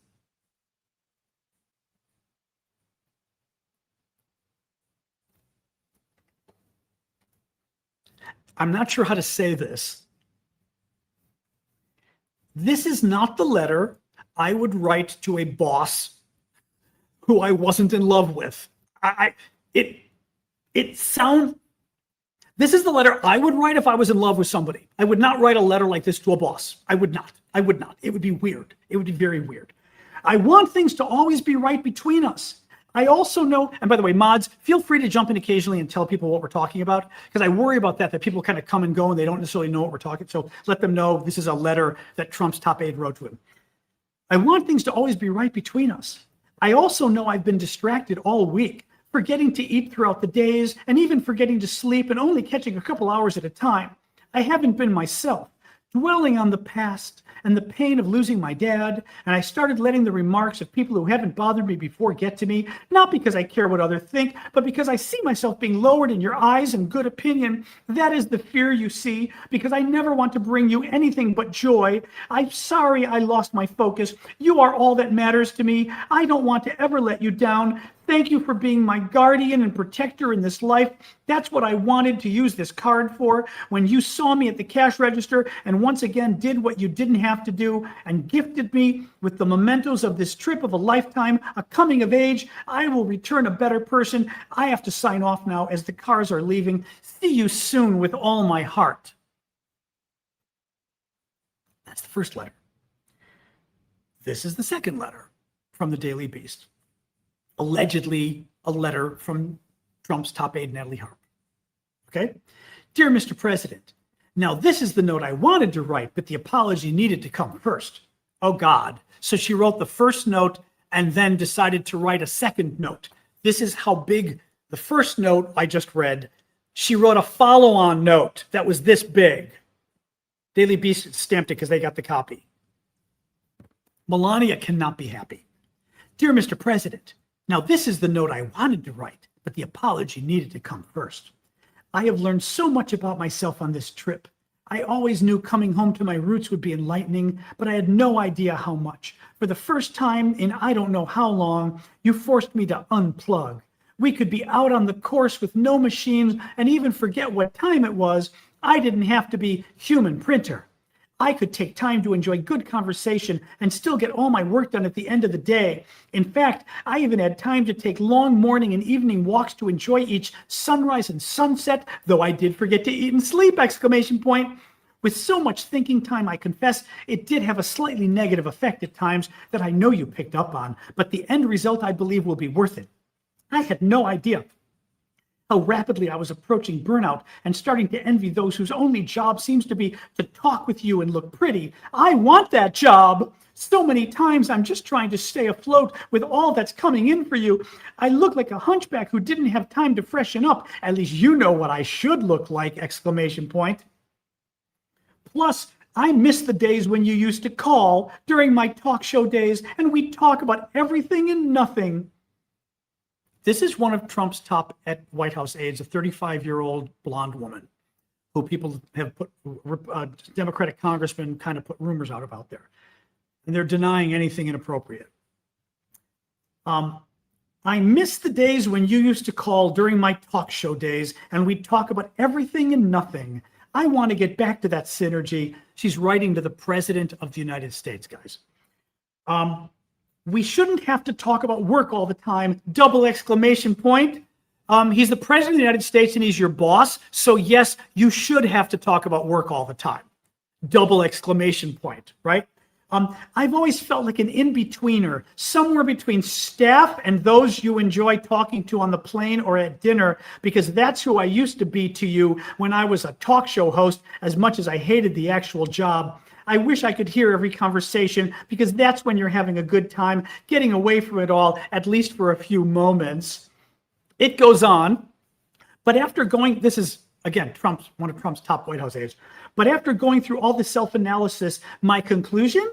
I'm not sure how to say this. This is not the letter I would write to a boss who I wasn't in love with. This is the letter I would write if I was in love with somebody. I would not write a letter like this to a boss. I would not. It would be weird. It would be very weird. I want things to always be right between us. I also know, and by the way, mods, feel free to jump in occasionally and tell people what we're talking about, because I worry about that people kind of come and go and they don't necessarily know what we're talking. So let them know this is a letter that Trump's top aide wrote to him. I want things to always be right between us. I also know I've been distracted all week, forgetting to eat throughout the days and even forgetting to sleep and only catching a couple hours at a time. I haven't been myself, dwelling on the past and the pain of losing my dad, and I started letting the remarks of people who haven't bothered me before get to me, not because I care what others think, but because I see myself being lowered in your eyes and good opinion. That is the fear you see, because I never want to bring you anything but joy. I'm sorry I lost my focus. You are all that matters to me. I don't want to ever let you down. Thank you for being my guardian and protector in this life. That's what I wanted to use this card for. When you saw me at the cash register and once again did what you didn't have to do and gifted me with the mementos of this trip of a lifetime, a coming of age, I will return a better person. I have to sign off now as the cars are leaving. See you soon with all my heart. That's the first letter. This is the second letter from the Daily Beast. Allegedly a letter from Trump's top aide, Natalie Harp. Okay? Dear Mr. President, now this is the note I wanted to write, but the apology needed to come first. Oh God. So she wrote the first note and then decided to write a second note. This is how big the first note I just read. She wrote a follow-on note that was this big. Daily Beast stamped it because they got the copy. Melania cannot be happy. Dear Mr. President, now, this is the note I wanted to write, but the apology needed to come first. I have learned so much about myself on this trip. I always knew coming home to my roots would be enlightening, but I had no idea how much. For the first time in I don't know how long, you forced me to unplug. We could be out on the course with no machines and even forget what time it was. I didn't have to be human printer. I could take time to enjoy good conversation and still get all my work done at the end of the day. In fact, I even had time to take long morning and evening walks to enjoy each sunrise and sunset, though I did forget to eat and sleep, ! With so much thinking time, I confess, it did have a slightly negative effect at times that I know you picked up on, but the end result, I believe, will be worth it. I had no idea how rapidly I was approaching burnout and starting to envy those whose only job seems to be to talk with you and look pretty. I want that job. So many times I'm just trying to stay afloat with all that's coming in for you. I look like a hunchback who didn't have time to freshen up. At least you know what I should look like, ! Plus, I miss the days when you used to call during my talk show days and we'd talk about everything and nothing. This is one of Trump's top White House aides, a 35-year-old blonde woman who people have put, Democratic congressmen kind of put rumors out about there. And they're denying anything inappropriate. I miss the days when you used to call during my talk show days and we'd talk about everything and nothing. I want to get back to that synergy. She's writing to the President of the United States, guys. We shouldn't have to talk about work all the time, ! He's the President of the United States and he's your boss. So yes, you should have to talk about work all the time, ! Right? I've always felt like an in-betweener, somewhere between staff and those you enjoy talking to on the plane or at dinner, because that's who I used to be to you when I was a talk show host, as much as I hated the actual job. I wish I could hear every conversation because that's when you're having a good time, getting away from it all, at least for a few moments. It goes on, but after going, this is, again, one of Trump's top White House aides, but after going through all the self-analysis, my conclusion?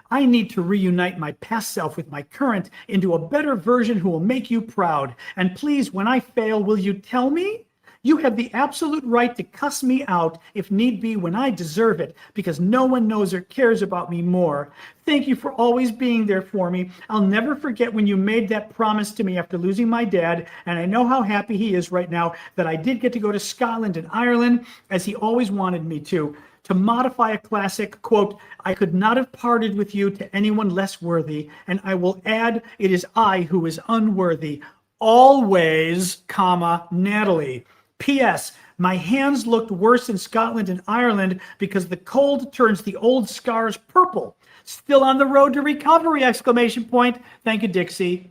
I need to reunite my past self with my current into a better version who will make you proud. And please, when I fail, will you tell me? You have the absolute right to cuss me out if need be when I deserve it, because no one knows or cares about me more. Thank you for always being there for me. I'll never forget when you made that promise to me after losing my dad, and I know how happy he is right now that I did get to go to Scotland and Ireland as he always wanted me to. to modify a classic, quote, I could not have parted with you to anyone less worthy, and I will add, it is I who is unworthy. Always, comma, Natalie. P.S. My hands looked worse in Scotland and Ireland because the cold turns the old scars purple. Still on the road to recovery, exclamation point. Thank you, Dixie.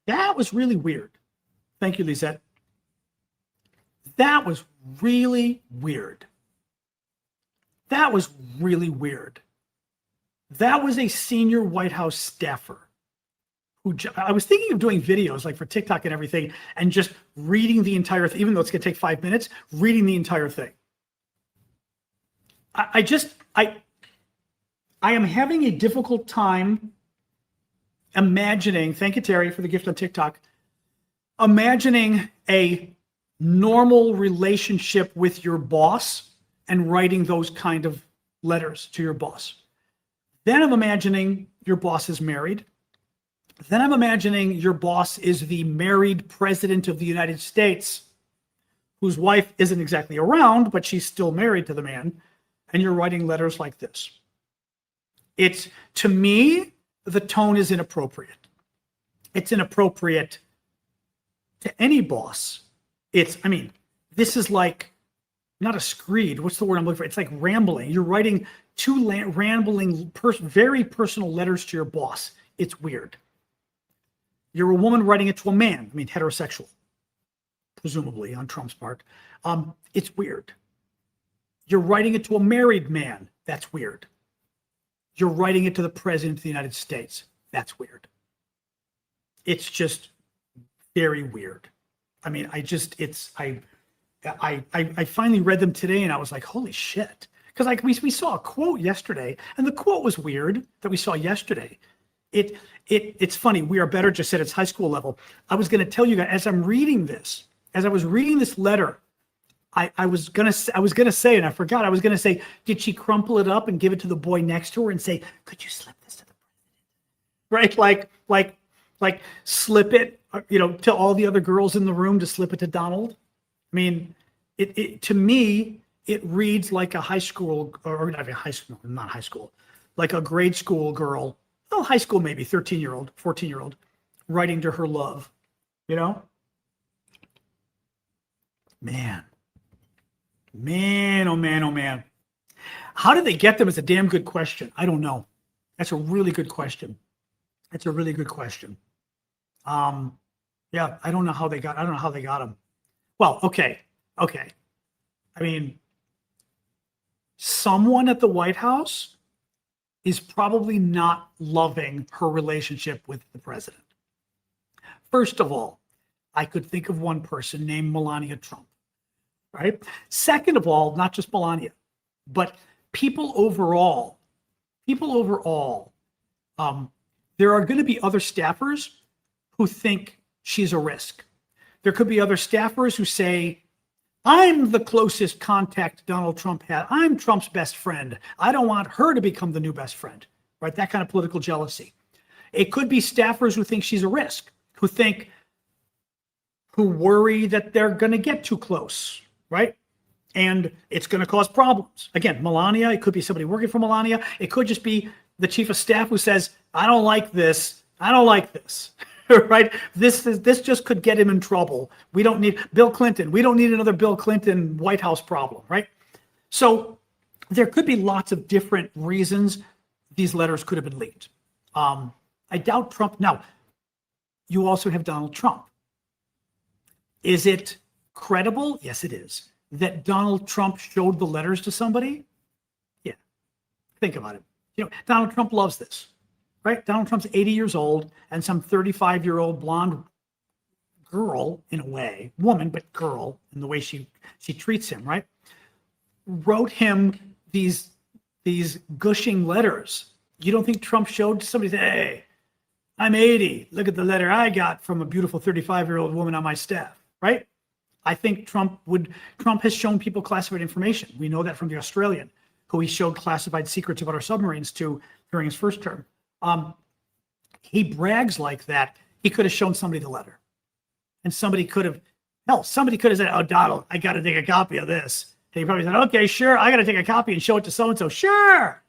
That was really weird. Thank you, Lisette. That was really weird. That was really weird. That was a senior White House staffer who I was thinking of doing videos like for TikTok and everything and just reading the entire thing, even though it's going to take 5 minutes, reading the entire thing. I am having a difficult time imagining, thank you, Terry, for the gift on TikTok, imagining a normal relationship with your boss and writing those kind of letters to your boss. Then I'm imagining your boss is married. Then I'm imagining your boss is the married president of the United States, whose wife isn't exactly around, but she's still married to the man. And you're writing letters like this. It's, to me, the tone is inappropriate. It's inappropriate to any boss. I mean, this is like, not a screed. What's the word I'm looking for? It's like rambling. You're writing two rambling, very personal letters to your boss. It's weird. You're a woman writing it to a man. I mean, heterosexual, presumably on Trump's part. It's weird. You're writing it to a married man. That's weird. You're writing it to the president of the United States. That's weird. It's just very weird. I mean, I finally read them today and I was like, holy shit. Because like we saw a quote yesterday, and the quote was weird that we saw yesterday. It's funny. We Are Better just said it's high school level. I was going to tell you guys, as I'm reading this, as I was reading this letter, I was gonna say, and I forgot. I was gonna say, did she crumple it up and give it to the boy next to her and say, could you slip this to the president? Right, like slip it, to all the other girls in the room to slip it to Donald. I mean, it to me it reads like a high school, or not high school, not high school, like a grade school girl, well, high school maybe, 13-year-old, 14-year-old, writing to her love, Man, oh man, oh man. How did they get them is a damn good question. I don't know. That's a really good question. Yeah, I don't know how they got them. Well, okay. I mean, someone at the White House is probably not loving her relationship with the president. First of all, I could think of one person named Melania Trump. Right. Second of all, not just Melania, but people overall, there are going to be other staffers who think she's a risk. There could be other staffers who say, I'm the closest contact Donald Trump had. I'm Trump's best friend. I don't want her to become the new best friend. Right. That kind of political jealousy. It could be staffers who think she's a risk, who worry that they're going to get too close. Right? And it's going to cause problems. Again, Melania, it could be somebody working for Melania. It could just be the chief of staff who says, I don't like this. Right? This just could get him in trouble. We don't need Bill Clinton. We don't need another Bill Clinton White House problem. Right? So there could be lots of different reasons these letters could have been leaked. I doubt Trump. Now, you also have Donald Trump. Is it credible? Yes, it is. That Donald Trump showed the letters to somebody? Yeah. Think about it. Donald Trump loves this, right? Donald Trump's 80 years old, and some 35-year-old blonde girl, in a way, woman, but girl, in the way she treats him, right? Wrote him these gushing letters. You don't think Trump showed to somebody, hey, I'm 80. Look at the letter I got from a beautiful 35-year-old woman on my staff, right? I think Trump has shown people classified information. We know that from the Australian, who he showed classified secrets about our submarines to during his first term. He brags like that. He could have shown somebody the letter. And somebody could have said, oh, Donald, I got to take a copy of this. And he probably said, okay, sure. I got to take a copy and show it to so-and-so. Sure.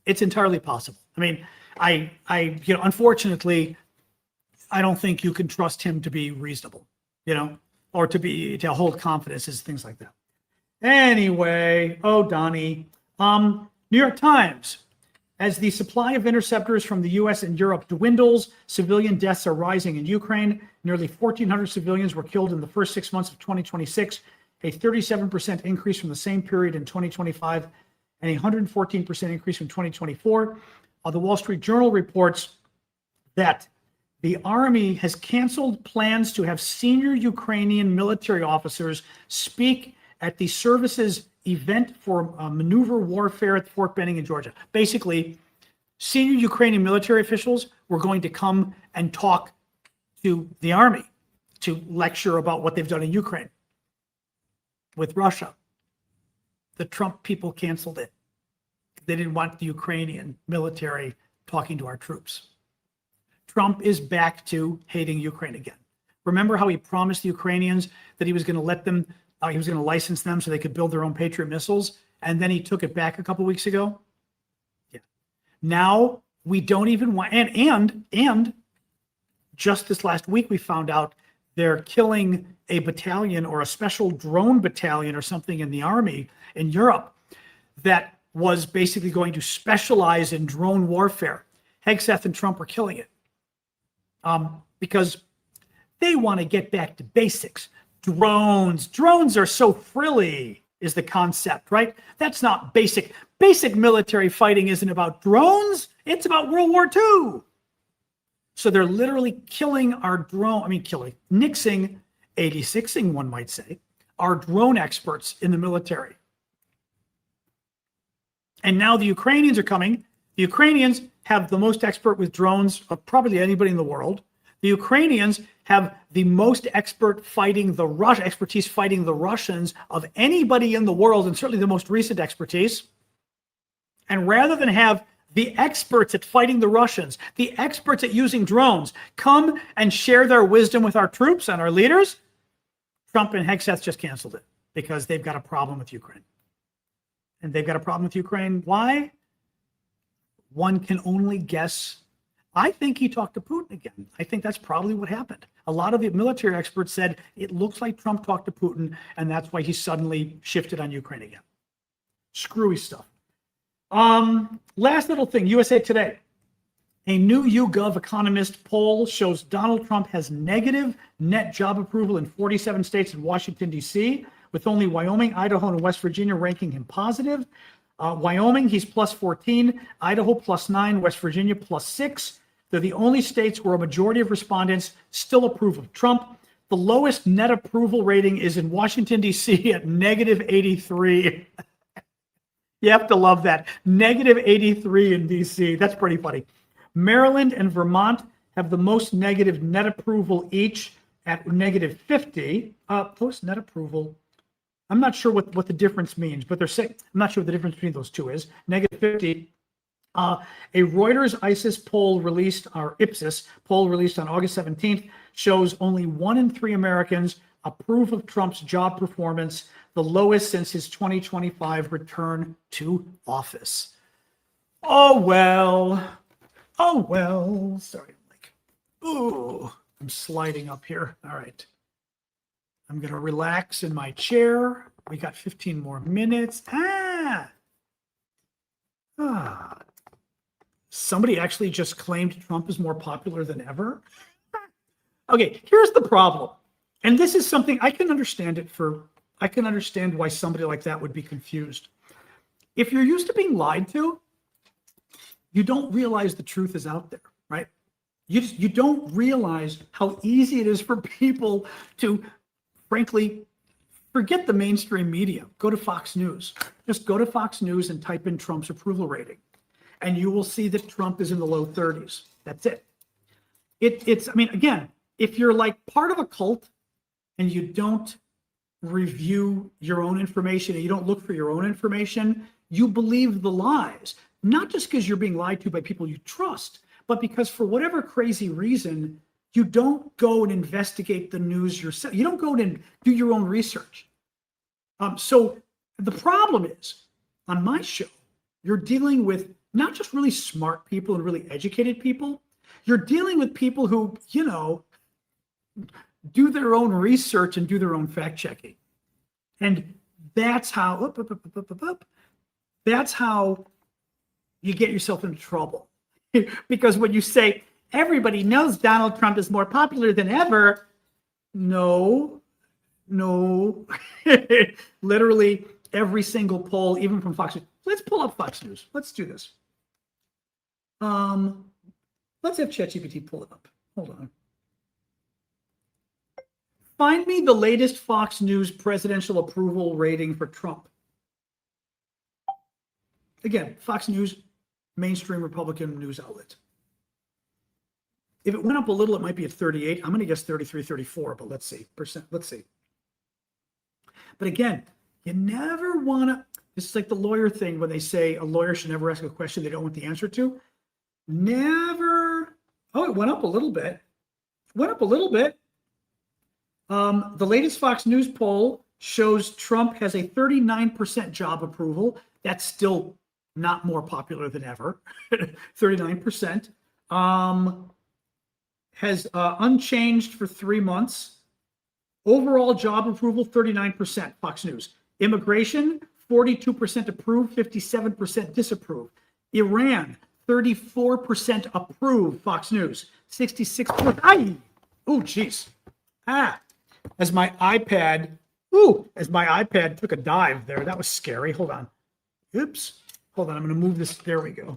It's entirely possible. I mean, unfortunately, I don't think you can trust him to be reasonable, or to hold confidences, things like that. Anyway, Donnie, New York Times. As the supply of interceptors from the U.S. and Europe dwindles, civilian deaths are rising in Ukraine. Nearly 1,400 civilians were killed in the first 6 months of 2026, a 37% increase from the same period in 2025, and a 114% increase from 2024. The Wall Street Journal reports that the Army has canceled plans to have senior Ukrainian military officers speak at the service's event for maneuver warfare at Fort Benning in Georgia. Basically, senior Ukrainian military officials were going to come and talk to the Army to lecture about what they've done in Ukraine with Russia. The Trump people canceled it. They didn't want the Ukrainian military talking to our troops. Trump is back to hating Ukraine again. Remember how he promised the Ukrainians that he was going to let them, he was going to license them so they could build their own Patriot missiles, and then he took it back a couple weeks ago? Yeah. Now we don't even want, and just this last week we found out they're killing a battalion or a special drone battalion or something in the Army in Europe that was basically going to specialize in drone warfare. Hegseth and Trump are killing it because they want to get back to basics. Drones are so frilly is the concept, right? That's not basic. Basic military fighting isn't about drones. It's about World War II. So they're literally killing our nixing, 86ing, one might say, our drone experts in the military. And now the Ukrainians are coming. The Ukrainians have the most expert with drones of probably anybody in the world. The Ukrainians have the most expertise fighting the Russians of anybody in the world, and certainly the most recent expertise. And rather than have the experts at fighting the Russians, the experts at using drones, come and share their wisdom with our troops and our leaders, Trump and Hegseth just canceled it because they've got a problem with Ukraine. And they've got a problem with Ukraine. Why? One can only guess. I think he talked to Putin again. I think that's probably what happened. A lot of the military experts said it looks like Trump talked to Putin, and that's why he suddenly shifted on Ukraine again. Screwy stuff. Last little thing, USA Today. A new YouGov Economist poll shows Donald Trump has negative net job approval in 47 states and Washington, D.C., with only Wyoming, Idaho, and West Virginia ranking him positive. Wyoming, he's plus 14, Idaho plus 9, West Virginia plus 6. They're the only states where a majority of respondents still approve of Trump. The lowest net approval rating is in Washington, D.C. at negative 83. You have to love that. Negative 83 in D.C. That's pretty funny. Maryland and Vermont have the most negative net approval each at negative 50. Post net approval. I'm not sure what the difference means, but they're saying, I'm not sure what the difference between those two is. Negative 50. A Reuters ISIS poll released, or Ipsos poll released on August 17th, shows only 1 in 3 Americans approve of Trump's job performance, the lowest since his 2025 return to office. Oh, well. Sorry, I'm sliding up here. All right. I'm going to relax in my chair. We got 15 more minutes. Somebody actually just claimed Trump is more popular than ever. Okay, here's the problem. And this is something I can understand why somebody like that would be confused. If you're used to being lied to, you don't realize the truth is out there, right? You don't realize how easy it is for people to, frankly, forget the mainstream media. Go to Fox News. Just go to Fox News and type in Trump's approval rating, and you will see that Trump is in the low 30s. That's it. Again, if you're like part of a cult and you don't review your own information and you don't look for your own information, you believe the lies, not just because you're being lied to by people you trust, but because for whatever crazy reason, You don't go and investigate the news yourself. You don't go and do your own research. So the problem is, on my show, you're dealing with not just really smart people and really educated people. You're dealing with people who, do their own research and do their own fact checking. And that's how, that's how you get yourself into trouble. Because when you say, everybody knows Donald Trump is more popular than ever, no. Literally every single poll, even from Fox News. Let's pull up Fox News. Let's do this. Let's have ChatGPT pull it up. Hold on. Find me the latest Fox News presidential approval rating for Trump. Again, Fox News, mainstream Republican news outlet. If it went up a little, it might be at 38. I'm going to guess 33, 34, but let's see. Let's see. But again, you never want to, this is like the lawyer thing when they say a lawyer should never ask a question they don't want the answer to. Never. Oh, it went up a little bit. The latest Fox News poll shows Trump has a 39% job approval. That's still not more popular than ever. 39%. Has unchanged for 3 months. Overall job approval, 39%, Fox News. Immigration, 42% approve, 57% disapprove. Iran, 34% approve, Fox News. 66%. Oh, geez. As my iPad took a dive there. That was scary. Hold on. Oops. Hold on. I'm going to move this. There we go.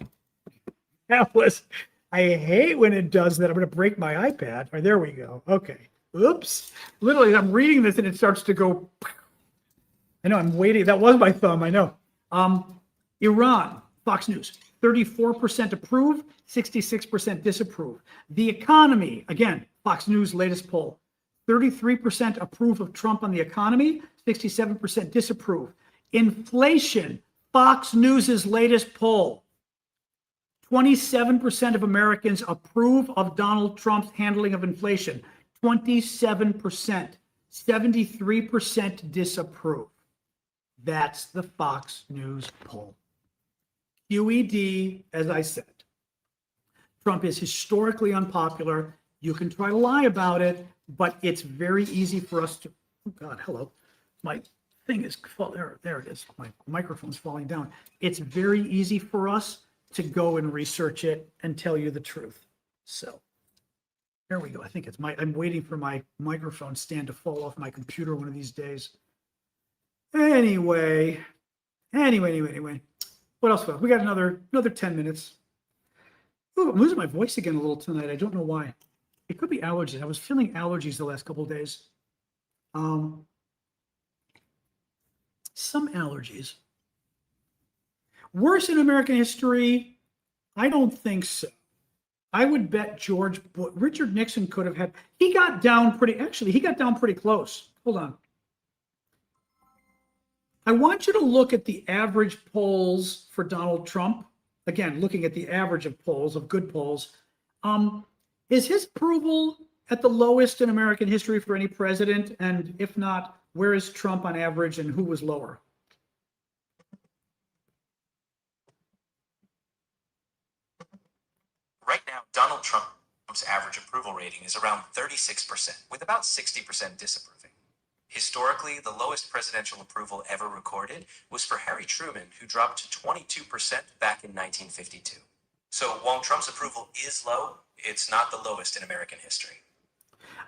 I hate when it does that. I'm going to break my iPad. All right, there we go. Okay. Oops. Literally, I'm reading this and it starts to go. I know, I'm waiting. That was my thumb. I know. Iran, Fox News, 34% approve, 66% disapprove. The economy, again, Fox News latest poll, 33% approve of Trump on the economy, 67% disapprove. Inflation, Fox News's latest poll, 27% of Americans approve of Donald Trump's handling of inflation. 27%, 73% disapprove. That's the Fox News poll. QED, as I said, Trump is historically unpopular. You can try to lie about it, but it's very easy for us to, oh God, hello. My thing is, there it is. My microphone's falling down. It's very easy for us to go and research it and tell you the truth. So there we go. I think I'm waiting for my microphone stand to fall off my computer one of these days. Anyway. What else? We got another 10 minutes. Ooh, I'm losing my voice again a little tonight. I don't know why. It could be allergies. I was feeling allergies the last couple of days. Some allergies. Worse in American history? I don't think so. I would bet Richard Nixon could have had, he got down pretty close. Hold on. I want you to look at the average polls for Donald Trump. Again, looking at the average of polls, of good polls. Is his approval at the lowest in American history for any president? And if not, where is Trump on average and who was lower? Right now, Donald Trump's average approval rating is around 36%, with about 60% disapproving. Historically, the lowest presidential approval ever recorded was for Harry Truman, who dropped to 22% back in 1952. So while Trump's approval is low, it's not the lowest in American history.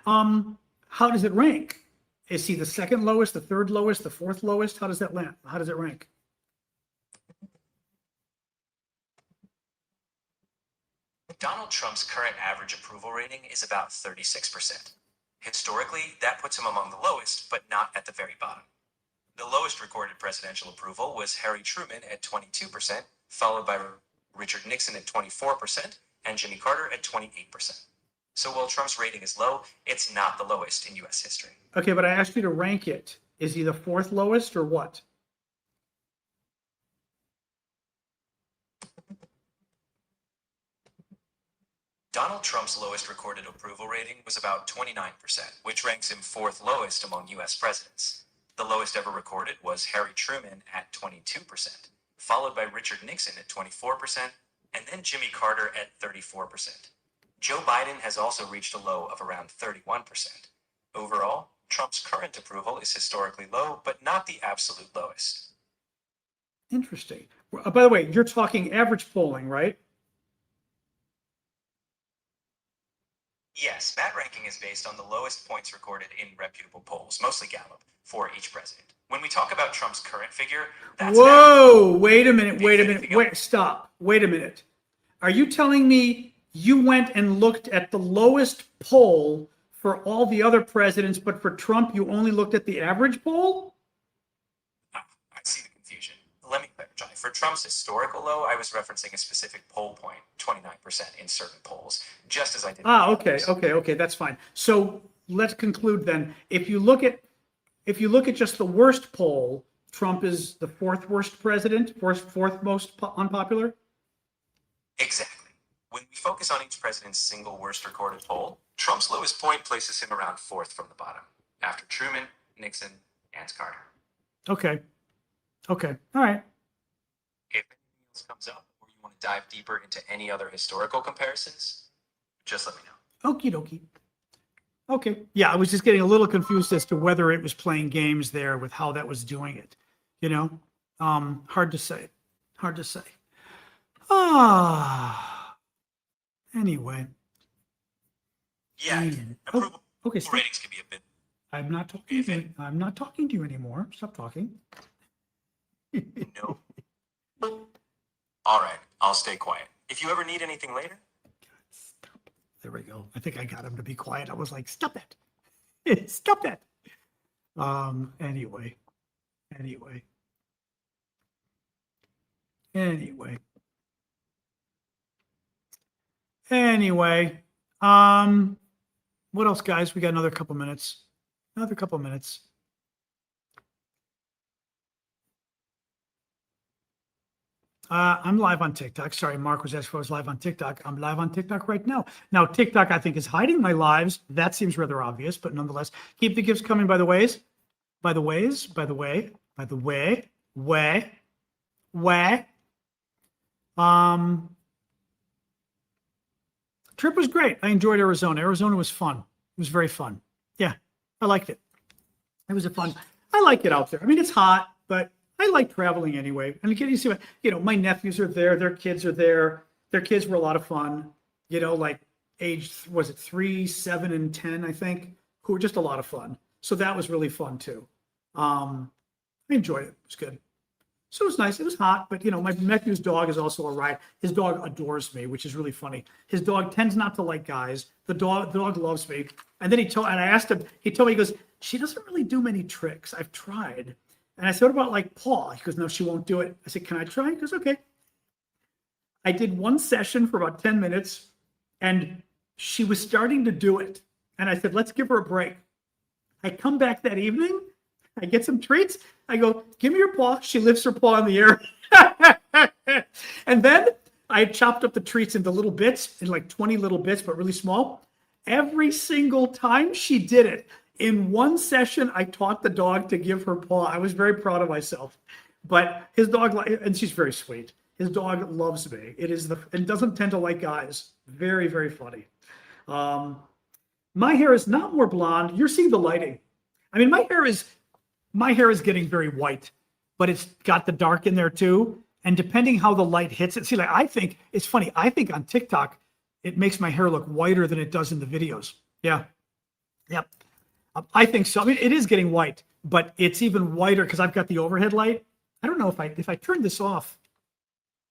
How does it rank? Is he the second lowest, the third lowest, the fourth lowest? How does that land? How does it rank? Donald Trump's current average approval rating is about 36%. Historically, that puts him among the lowest, but not at the very bottom. The lowest recorded presidential approval was Harry Truman at 22%, followed by Richard Nixon at 24%, and Jimmy Carter at 28%. So while Trump's rating is low, it's not the lowest in U.S. history. Okay, but I asked you to rank it. Is he the fourth lowest or what? Donald Trump's lowest recorded approval rating was about 29%, which ranks him fourth lowest among US presidents. The lowest ever recorded was Harry Truman at 22%, followed by Richard Nixon at 24%, and then Jimmy Carter at 34%. Joe Biden has also reached a low of around 31%. Overall, Trump's current approval is historically low, but not the absolute lowest. Interesting. By the way, you're talking average polling, right? Yes, that ranking is based on the lowest points recorded in reputable polls, mostly Gallup, for each president. When we talk about Trump's current figure, that's Whoa, wait a minute, wait, stop, wait a minute. Are you telling me you went and looked at the lowest poll for all the other presidents, but for Trump, you only looked at the average poll? I see the confusion. Let me clarify. For Trump's historical low, I was referencing a specific poll point, 29% in certain polls, just as I did. Okay, that's fine. So let's conclude then. If you look at just the worst poll, Trump is the fourth worst president, fourth most unpopular? Exactly. When we focus on each president's single worst recorded poll, Trump's lowest point places him around fourth from the bottom, after Truman, Nixon, and Carter. Okay, all right. If anything else comes up, or you want to dive deeper into any other historical comparisons, just let me know. Okie dokie. Okay, yeah, I was just getting a little confused as to whether it was playing games there with how that was doing it. You know, hard to say. Anyway. Yeah, approval okay, stop. ratings can be a bit. I'm not talking to you anymore. Stop talking. No. All right, I'll stay quiet. If you ever need anything later. Stop. There we go. I think I got him to be quiet. I was like, stop that. Stop that. Anyway. What else, guys? We got another couple minutes. I'm live on TikTok. Sorry, Mark was asking if I was live on TikTok. I'm live on TikTok right now. Now, TikTok, I think, is hiding my lives. That seems rather obvious, but nonetheless, keep the gifts coming, by the way. Trip was great. I enjoyed Arizona. Arizona was fun. It was very fun. Yeah, I liked it. It was I like it out there. I mean, it's hot, but I like traveling anyway. And you see, my nephews are there. Their kids are there. Their kids were a lot of fun. Like age, was it 3, 7, and 10, I think, who were just a lot of fun. So that was really fun too. I enjoyed it. It was good. So it was nice. It was hot, but my nephew's dog is also a riot. His dog adores me, which is really funny. His dog tends not to like guys. The dog loves me. And then and I asked him, he told me, he goes, she doesn't really do many tricks. I've tried. And I said, what about like paw? He goes, no, she won't do it. I said, can I try? He goes, okay. I did one session for about 10 minutes and she was starting to do it. And I said, let's give her a break. I come back that evening. I get some treats. I go, give me your paw. She lifts her paw in the air. And then I chopped up the treats into little bits, in like 20 little bits, but really small. Every single time she did it, in one session, I taught the dog to give her paw. I was very proud of myself. But his dog, and she's very sweet. His dog loves me. And doesn't tend to like guys. Very, very funny. My hair is not more blonde. You're seeing the lighting. I mean, my hair is getting very white, but it's got the dark in there too. And depending how the light hits it, I think it's funny. I think on TikTok, it makes my hair look whiter than it does in the videos. Yeah. Yep. I think so. I mean, it is getting white, but it's even whiter because I've got the overhead light. I don't know if I turn this off.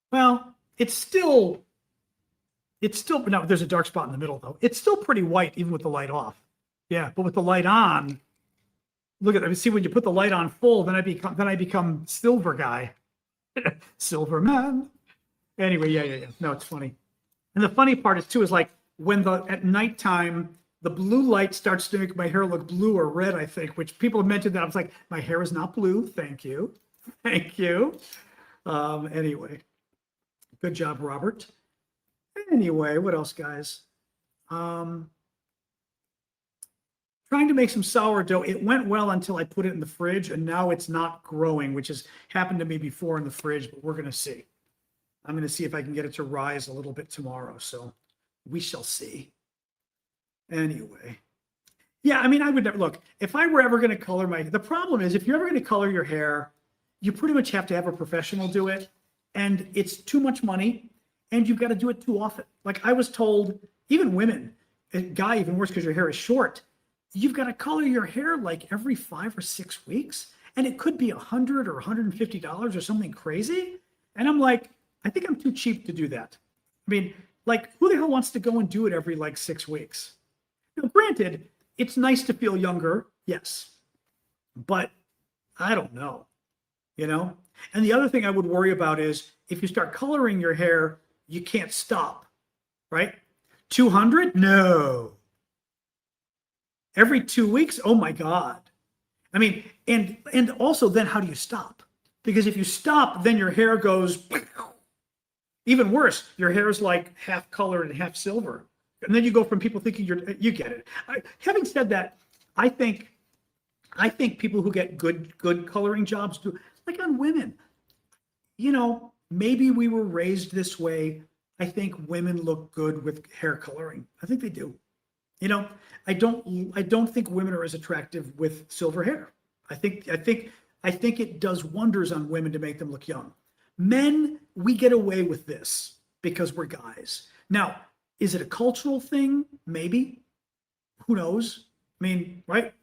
Well, it's still, no, there's a dark spot in the middle though. It's still pretty white even with the light off. Yeah. But with the light on, look at that. See, when you put the light on full, then I become silver guy. Silver man. Anyway, yeah. No, it's funny. And the funny part is like when at nighttime, the blue light starts to make my hair look blue or red, I think, which people have mentioned that. I was like, my hair is not blue. Thank you. Anyway, good job, Robert. Anyway, what else, guys? Um, Trying to make some sourdough. It went well until I put it in the fridge, and now it's not growing, which has happened to me before in the fridge, but we're going to see. I'm going to see if I can get it to rise a little bit tomorrow. So we shall see. Anyway. Yeah, I mean, I would never look. If I were ever going to color the problem is if you're ever going to color your hair, you pretty much have to have a professional do it. And it's too much money, and you've got to do it too often. Like I was told, even women, a guy, even worse because your hair is short, you've got to color your hair like every 5 or 6 weeks. And it could be $100 or $150 or something crazy. And I'm like, I think I'm too cheap to do that. I mean, like, who the hell wants to go and do it every like 6 weeks? Now, granted, it's nice to feel younger, yes. But I don't know, you know? And the other thing I would worry about is if you start coloring your hair, you can't stop, right? 200? No. Every 2 weeks? Oh my God. I mean, and also then how do you stop? Because if you stop, then your hair goes, even worse, your hair is like half colored and half silver. And then you go from people thinking you get it. Having said that, I think people who get good coloring jobs do, like on women, you know, maybe we were raised this way. I think women look good with hair coloring. I think they do. You know, I don't think women are as attractive with silver hair. I think it does wonders on women to make them look young. Men, we get away with this because we're guys. Now, is it a cultural thing? Maybe. Who knows? I mean, right?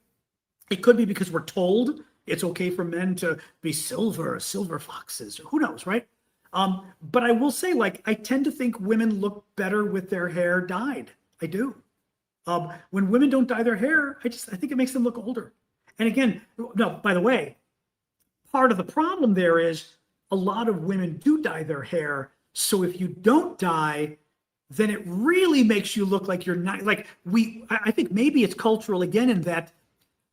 It could be because we're told it's okay for men to be silver foxes. Who knows, right? But I will say, like, I tend to think women look better with their hair dyed. I do. When women don't dye their hair, I think it makes them look older. And again, no, by the way, part of the problem there is a lot of women do dye their hair. So if you don't dye, then it really makes you look like you're not like I think maybe it's cultural again in that,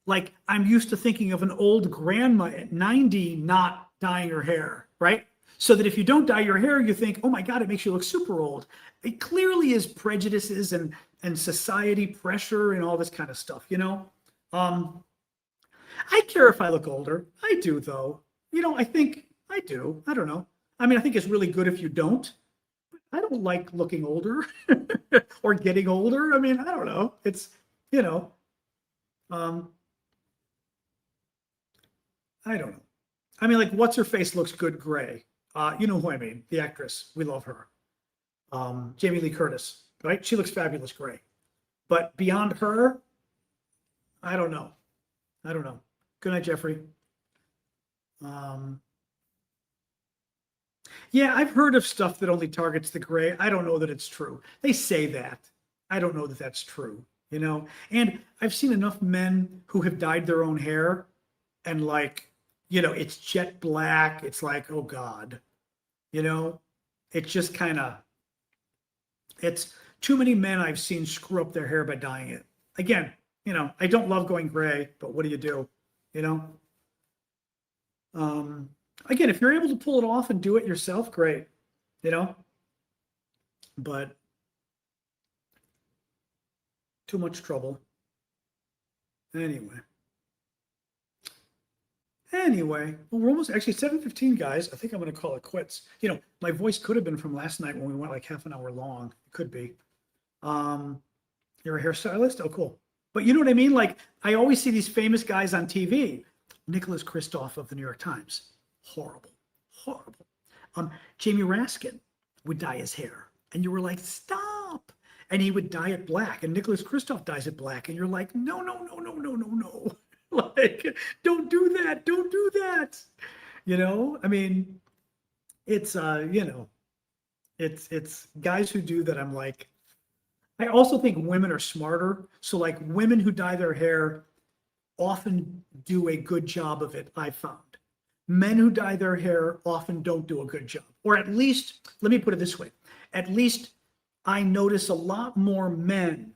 like, I'm used to thinking of an old grandma at 90 not dyeing her hair, right? So that if you don't dye your hair, you think, oh my God, it makes you look super old. It clearly is prejudices and society pressure and all this kind of stuff, you know? I care if I look older. I do, though. You know, I think I do. I don't know. I mean, I think it's really good if you don't. But I don't like looking older or getting older. I mean, I don't know. It's, you know, I don't know. I mean, like, what's her face looks good gray. You know who I mean? The actress. We love her. Jamie Lee Curtis, right? She looks fabulous gray. But beyond her, I don't know. I don't know. Good night, Jeffrey. Yeah, I've heard of stuff that only targets the gray. I don't know that it's true. They say that. I don't know that that's true, you know? And I've seen enough men who have dyed their own hair and, like, you know, it's jet black. It's like, oh God, you know, it's just kind of, it's too many men I've seen screw up their hair by dyeing it. Again, you know, I don't love going gray, but what do? You know? Again, if you're able to pull it off and do it yourself, great, you know? But too much trouble. Anyway, well, we're almost actually 7:15, guys. I think I'm going to call it quits. You know, my voice could have been from last night when we went like half an hour long. It could be. You're a hairstylist? Oh, cool. But you know what I mean? Like, I always see these famous guys on TV. Nicholas Kristof of the New York Times. Horrible. Jamie Raskin would dye his hair. And you were like, stop. And he would dye it black. And Nicholas Kristof dyes it black. And you're like, no. Like, don't do that. Don't do that. You know, I mean, it's, you know, it's guys who do that. I'm like, I also think women are smarter. So, like, women who dye their hair often do a good job of it, I've found. Men who dye their hair often don't do a good job. Or at least, let me put it this way. At least I notice a lot more men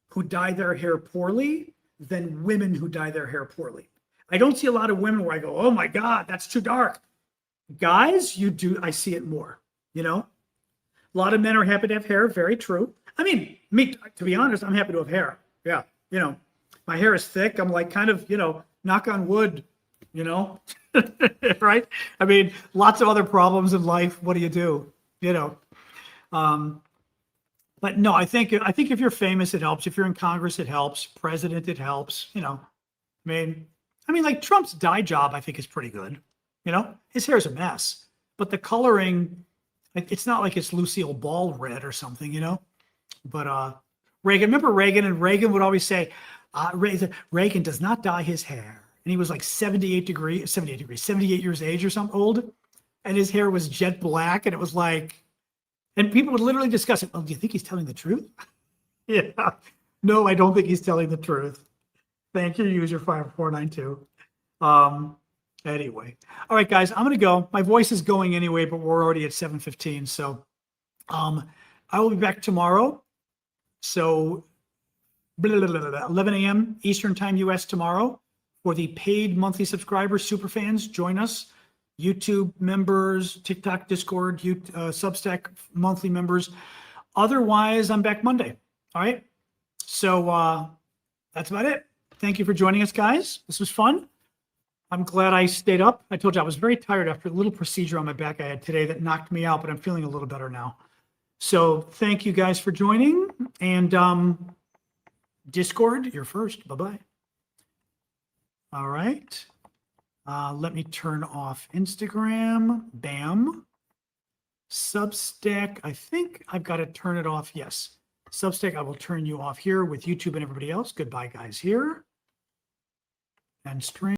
who dye their hair poorly than women who dye their hair poorly. I don't see a lot of women where I go, oh my God, that's too dark. Guys, you do, I see it more, you know? A lot of men are happy to have hair, very true. I mean, me, to be honest, I'm happy to have hair. Yeah. You know, my hair is thick. I'm like kind of, knock on wood, right? I mean, lots of other problems in life. What do you do? But no, I think if you're famous, it helps. If you're in Congress, it helps. President, it helps. Like Trump's dye job, I think is pretty good. His hair's a mess, but the coloring, it's not like it's Lucille Ball red or something. But Reagan, remember Reagan? And Reagan would always say, Reagan does not dye his hair. And he was like 78 years age or something old. And his hair was jet black. And it was like, and people would literally discuss it. Oh, do you think he's telling the truth? Yeah. No, I don't think he's telling the truth. Thank you, user 5492. Anyway. All right, guys, I'm going to go. My voice is going anyway, but we're already at 7:15. So I will be back tomorrow. So 11 a.m. Eastern Time US tomorrow for the paid monthly subscribers, super fans. Join us. YouTube members, TikTok, Discord, Substack monthly members. Otherwise, I'm back Monday. All right. So that's about it. Thank you for joining us, guys. This was fun. I'm glad I stayed up. I told you I was very tired after a little procedure on my back I had today that knocked me out, but I'm feeling a little better now. So thank you guys for joining. And Discord, you're first. Bye-bye. All right. Let me turn off Instagram. Bam. Substack. I think I've got to turn it off. Yes. Substack, I will turn you off here with YouTube and everybody else. Goodbye, guys, here. And stream.